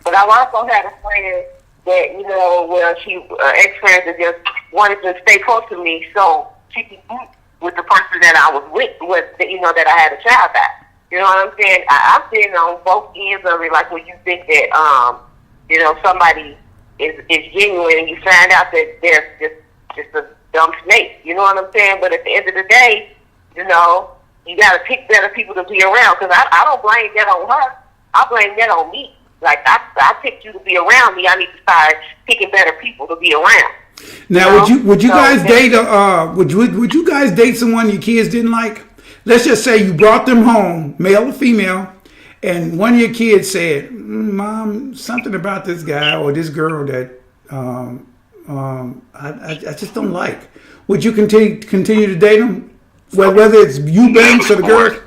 but I've also had a friend that, she ex-friends that just wanted to stay close to me, so she could be with the person that I was with, that I had a child at. You know what I'm saying? I've been on both ends of it, like when you think that, somebody is genuine and you find out that they're just a dumb snake. You know what I'm saying? But at the end of the day, you got to pick better people to be around, because I don't blame that on her. I blame that on me. Like, I picked you to be around me. I need to start picking better people to be around. Now, would you guys date? Would you guys date someone your kids didn't like? Let's just say you brought them home, male or female, and one of your kids said, "Mom, something about this guy or this girl that I just don't like." Would you continue to date them, whether it's you, Banks, or the girl?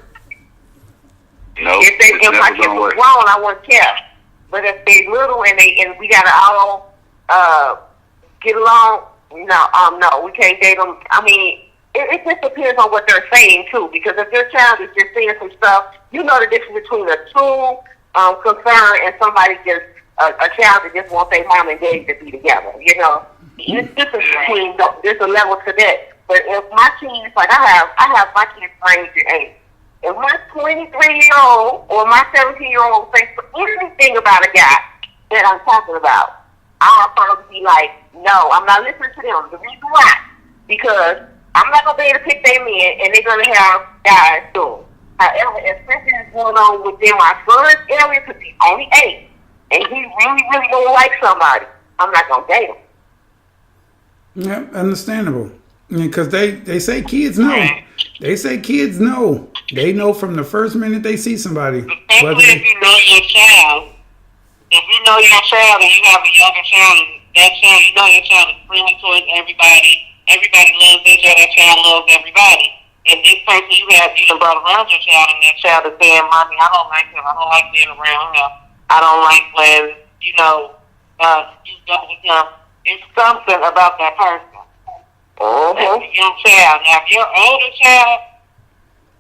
No, If my kids were grown, I wouldn't care. But if they're little and we gotta all get along, no, we can't date them. I mean, it just depends on what they're saying too. Because if your child is just saying some stuff, you know the difference between a true concern and somebody just a child that just wants their mom and daddy to be together. It's different between. There's a level to that. But if my kids, like I have my kids range in age. If my 23-year-old or my 17-year-old thinks anything about a guy that I'm talking about, I'll probably be like, no, I'm not listening to them. The reason why? Because I'm not going to be able to pick them in, and they're going to have guys soon. However, if something is going on within my son's area, because he's only 8, and he really, really don't like somebody, I'm not going to date him. Yeah, understandable. Because they say kids know. They say kids know. They know from the first minute they see somebody. Especially if you know your child. If you know your child and you have a younger child, that child, your child is friendly towards everybody. Everybody loves that child. That child loves everybody. and this person you brought around your child, and that child is saying, "Mommy, I don't like him. I don't like being around him. I don't like when you go with him." It's something about that person. That's a young child. Now, if your older child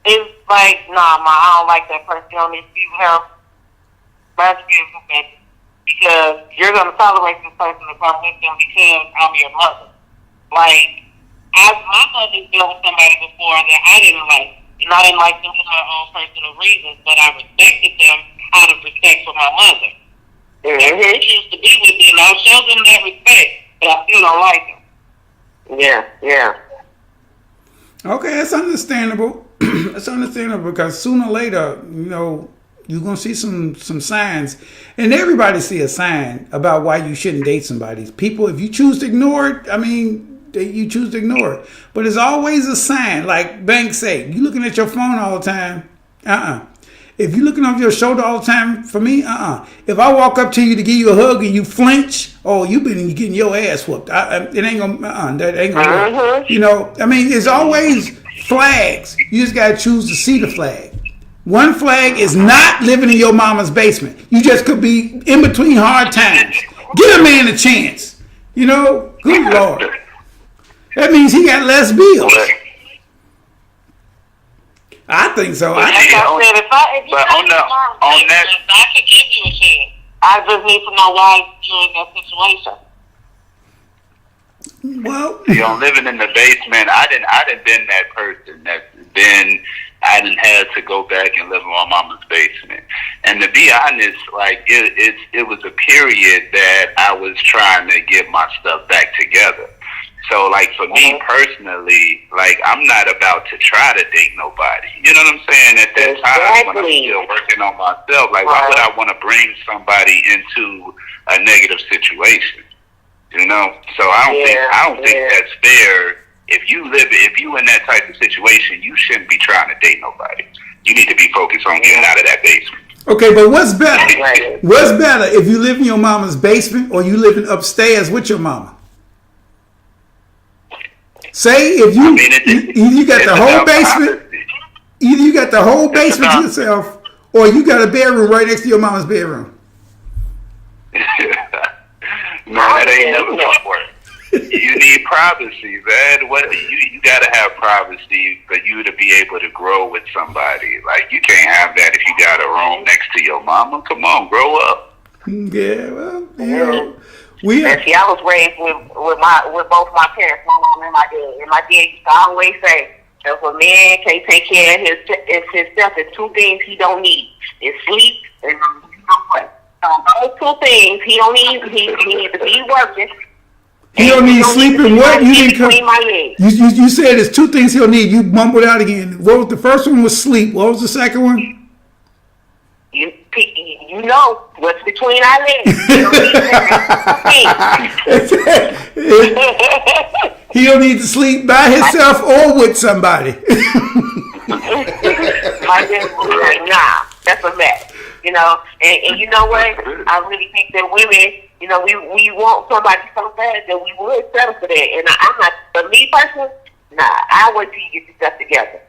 is like, "Nah, Ma, I don't like that person. You don't need to be with him," that's good, because you're going to tolerate this person if I'm with them because I'm your mother. Like, my mother dealt with somebody before that I didn't like. And I didn't like them for my own personal reasons, but I respected them out of respect for my mother. If they choose to be with them, I'll show them that respect, but I still don't like them. Yeah. Okay, that's understandable. That's understandable because sooner or later, you're gonna see some signs, and everybody see a sign about why you shouldn't date somebody. People, if you choose to ignore it, you choose to ignore it. But it's always a sign. Like Banks say, you looking at your phone all the time. If you're looking over your shoulder all the time, for me, If I walk up to you to give you a hug and you flinch, you've been getting your ass whooped. It ain't gonna. That ain't gonna work. It's always flags. You just gotta choose to see the flag. One flag is not living in your mama's basement. You just could be in between hard times. Give a man a chance. Good Lord. That means he got less bills. I think so. Like I said, if I could give you a chance. I just need to know why you're in that situation. Well, living in the basement, I didn't been that person I didn't have to go back and live in my mama's basement. And to be honest, like it was a period that I was trying to get my stuff back together. So, like, for me personally, like, I'm not about to try to date nobody. You know what I'm saying? At that time, when I'm still working on myself, like, why would I want to bring somebody into a negative situation? So I don't think that's fair. If you in that type of situation, you shouldn't be trying to date nobody. You need to be focused on getting out of that basement. Okay, but what's better? What's better, if you live in your mama's basement or you living upstairs with your mama? Say if you got the whole basement, either you got the whole basement to yourself, or you got a bedroom right next to your mama's bedroom. No, that ain't never gonna work. You need privacy, man. You gotta have privacy for you to be able to grow with somebody. Like, you can't have that if you got a room next to your mama. Come on, grow up. Yeah, well, I was raised with both my parents, my mom and my dad. And my dad used to always say, if a man can't take care of himself, there's two things he don't need: it's sleep and what. So those two things he don't need. He needs to be working. He don't need sleep and what? You didn't come. You said there's two things he'll need. You mumbled out again. What was the first one? Was sleep. What was the second one? You know what's between our legs. He'll need to sleep by himself or with somebody. My dad was like, nah, that's a mess. And you know what? I really think that women, we want somebody so bad that we would settle for that. And I'm not, for me personally, I wait till you get your stuff together.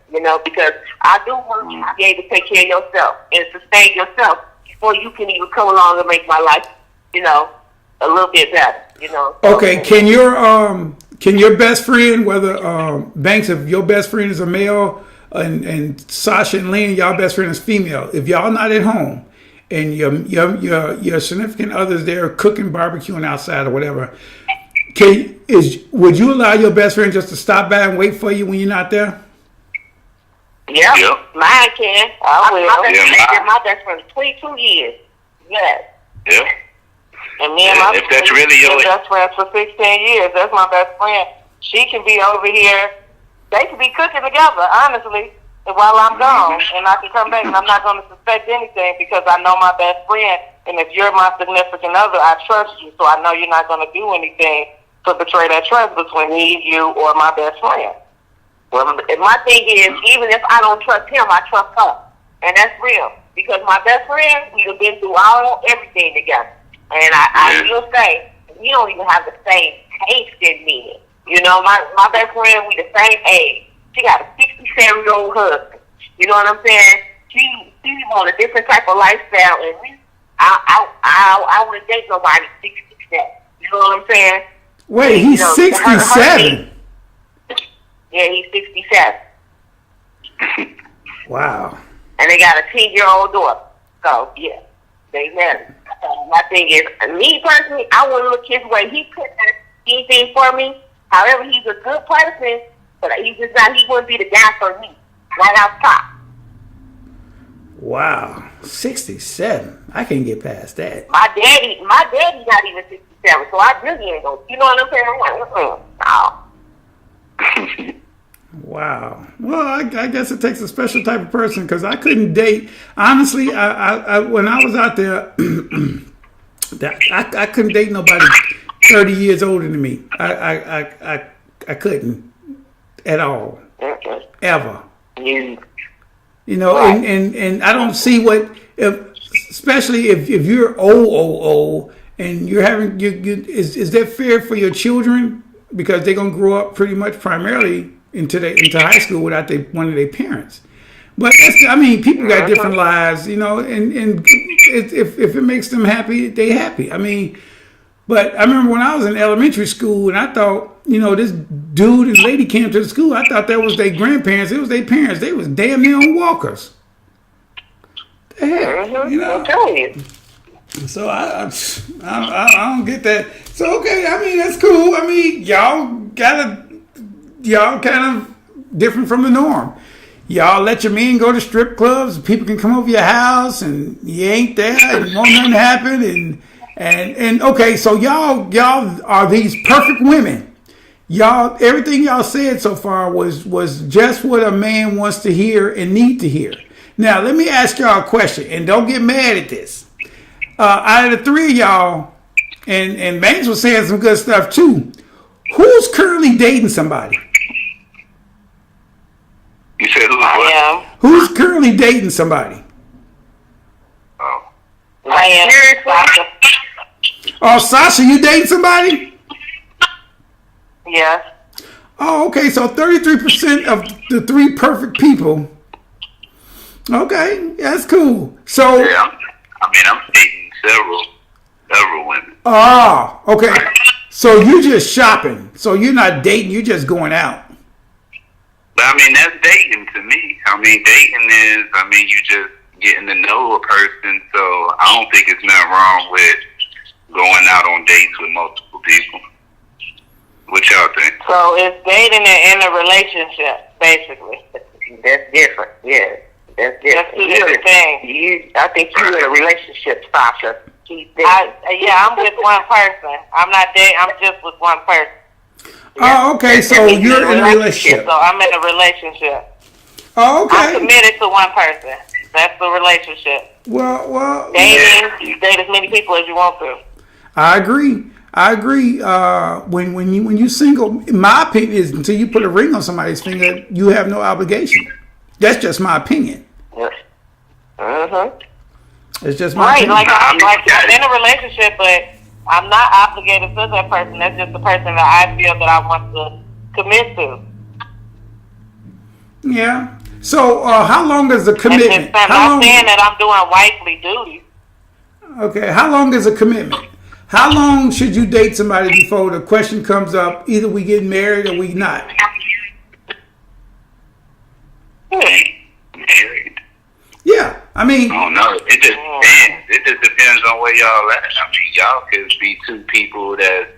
Because I do want you to be able to take care of yourself and sustain yourself before you can even come along and make my life, a little bit better. Okay, can your best friend, whether Banks, if your best friend is a male, and Sasha and Lynn, y'all best friend is female, if y'all not at home and your significant other's there cooking, barbecuing outside or whatever, would you allow your best friend just to stop by and wait for you when you're not there? Yeah, mine can. I will. My best friend is 22 years. Yes. Yeah. And me and my best friend for 16 years. That's my best friend. She can be over here. They can be cooking together, honestly, while I'm gone. And I can come back and I'm not going to suspect anything because I know my best friend. And if you're my significant other, I trust you. So I know you're not going to do anything to betray that trust between me, you, or my best friend. Well, my thing is, even if I don't trust him, I trust her. And that's real. Because my best friend, we've been through everything together. And I will say, we don't even have the same taste in men. My best friend, we the same age. She got a 67-year-old husband. You know what I'm saying? She's on a different type of lifestyle, and I wouldn't date nobody 67. You know what I'm saying? Wait, he's You know, 67. Yeah, he's 67. Wow. And they got a 10-year-old daughter. So, yeah, they married. My thing is, me personally, I want to look his way. He couldn't have anything for me. However, he's a good person, but he wouldn't be the guy for me. Right off top. Wow. 67. I can't get past that. My daddy's not even 67, so I really ain't gonna, you know what I'm saying? I'm like, no. Wow. Well, I guess it takes a special type of person because I couldn't date. Honestly, I when I was out there, I couldn't date nobody 30 years older than me. I couldn't at all, ever. You know, Right. and I don't see especially if you're old, and you're having is that fair for your children because they're gonna grow up pretty much primarily into high school without one of their parents. But people got different lives, you know, and if it makes them happy, they happy. I mean, but I remember when I was in elementary school and I thought, you know, this dude and lady came to the school. I thought that was their grandparents. It was their parents. They was damn near on walkers. The heck, you know. I'm telling you. So I don't get that. So okay, I mean that's cool. I mean y'all kind of different from the norm. Y'all let your men go to strip clubs. People can come over your house and you ain't there and won't nothing happen. And okay, so y'all are these perfect women. Y'all, everything y'all said so far was just what a man wants to hear and need to hear. Now let me ask y'all a question, and don't get mad at this. Out of the three of y'all, and Banks was saying some good stuff too. Who's currently dating somebody? You said who? I am. Who's currently dating somebody? Oh. I am. Sasha. Oh, Sasha, you dating somebody? Yes. Oh, okay. So 33% of the three perfect people. Okay, that's cool. So, Yeah, I'm dating several women. ah, okay. So you just shopping. So you're not dating. You're just going out. But I mean, that's dating to me. I mean, dating is, you just getting to know a person. So I don't think it's nothing wrong with going out on dates with multiple people. What y'all think? So it's dating and in a relationship, basically. That's different. Yeah, that's different. That's two different things. I think you're in a relationship, Sasha. I'm with one person. I'm not dating. I'm just with one person. Oh, okay. So you're in a relationship. So I'm in a relationship. Oh, I'm okay. committed to one person. That's the relationship. Well. Dating, you date as many people as you want to. I agree. When you single, my opinion is until you put a ring on somebody's finger, you have no obligation. That's just my opinion. Yes. It's just my Right, opinion. like I'm in a relationship, but I'm not obligated to that person. That's just the person that I feel that I want to commit to. Yeah. So how long is the It's commitment? just, I'm not saying that I'm doing wifely duties. Okay. How long is a commitment? How long should you date somebody before the question comes up? Either we get married or we not. Married? Yeah. I mean, I don't know. It just depends. It just depends on where y'all at. Y'all could be two people that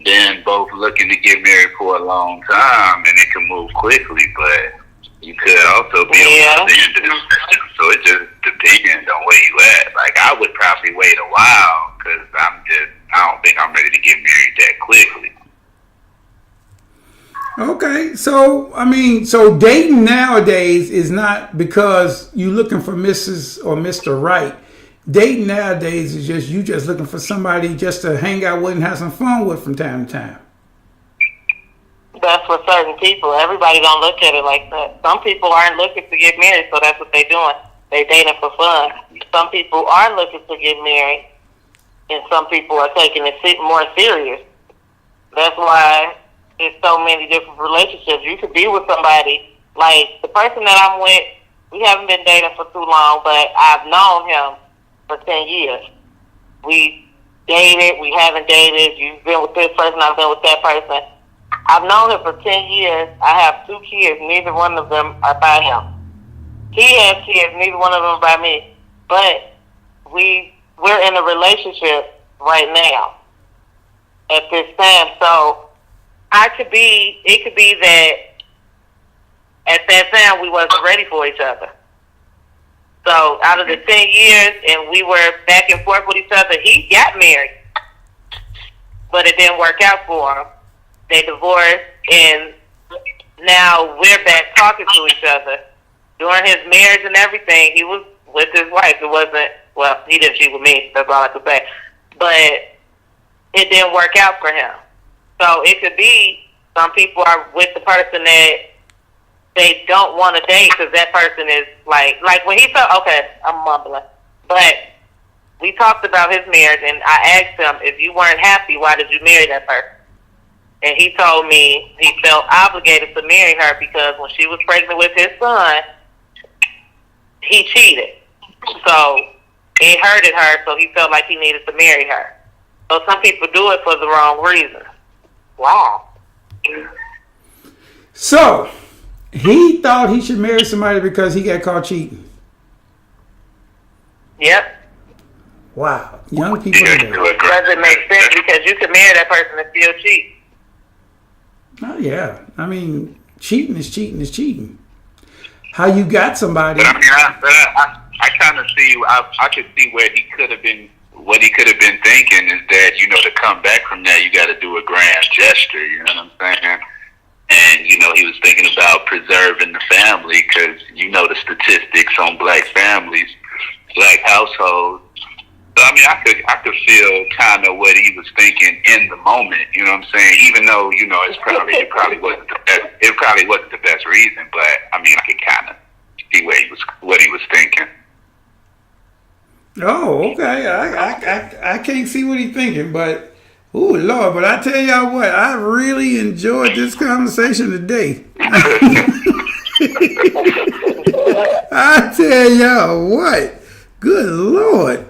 been both looking to get married for a long time, and it can move quickly. But you could also be on the other end of the spectrum. So it just depends on where you at. Like I would probably wait a while because I don't think I'm ready to get married that quickly. okay. So so dating nowadays is not because you looking for Mrs. or Mr. Right. Dating nowadays is just you just looking for somebody just to hang out with and have some fun with from time to time. That's for certain people. Everybody don't look at it like that. Some people aren't looking to get married, so that's what they're doing. They dating for fun. Some people are looking to get married, and some people are taking it more serious. That's why there's so many different relationships. You could be with somebody Like, the person that I'm with, we haven't been dating for too long, but I've known him for 10 years. We dated, we haven't dated. You've been with this person, I've been with that person. I've known him for 10 years. I have 2 kids. Neither one of them are by him. He has kids. Neither one of them are by me. But we're in a relationship right now at this time. So it could be that at that time we wasn't ready for each other. So out of the 10 years and we were back and forth with each other, he got married. But it didn't work out for him. They divorced, and now we're back talking to each other. During his marriage and everything, he was with his wife. It wasn't, well, he didn't cheat with me. That's all I could say. But it didn't work out for him. So it could be some people are with the person that they don't want to date because that person is like when he felt, okay, I'm mumbling. But we talked about his marriage, and I asked him, if you weren't happy, why did you marry that person? And he told me he felt obligated to marry her because when she was pregnant with his son, he cheated. So it hurted her, so he felt like he needed to marry her. So some people do it for the wrong reason. Wow. So he thought he should marry somebody because he got caught cheating. Yep. Wow. Young people today. Doesn't make sense because you can marry that person and still cheat. Oh, yeah. I mean, cheating is cheating is cheating. How you got somebody. But I mean, I kind of see. I could see where he could have been. What he could have been thinking is that, you know, to come back from that, you got to do a grand gesture. You know what I'm saying? And you know, he was thinking about preserving the family because you know the statistics on black families, black households. So I mean, I could feel kind of what he was thinking in the moment. You know what I'm saying? Even though, you know, it probably wasn't the best. It probably wasn't the best reason, but I mean, I could kind of see what he was thinking. Oh, okay. I can't see what he's thinking, but ooh, Lord! But I tell y'all what, I really enjoyed this conversation today. I tell y'all what, good Lord!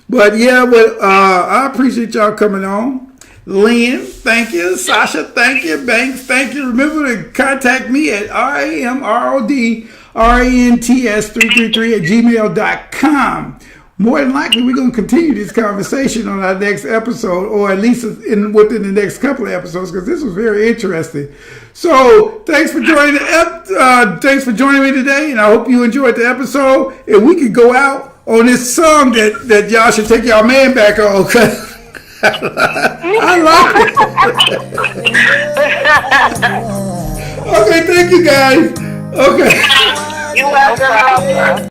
But yeah, I appreciate y'all coming on. Lynn, thank you. Sasha, thank you. Banks, thank you. Remember to contact me at ramrodrents333@gmail.com. More than likely, we're going to continue this conversation on our next episode, or at least within the next couple of episodes, because this was very interesting. So, thanks for joining me today, and I hope you enjoyed the episode. And we could go out on this song that y'all should take y'all man back on, because I like it. Okay, thank you guys. Okay. You welcome.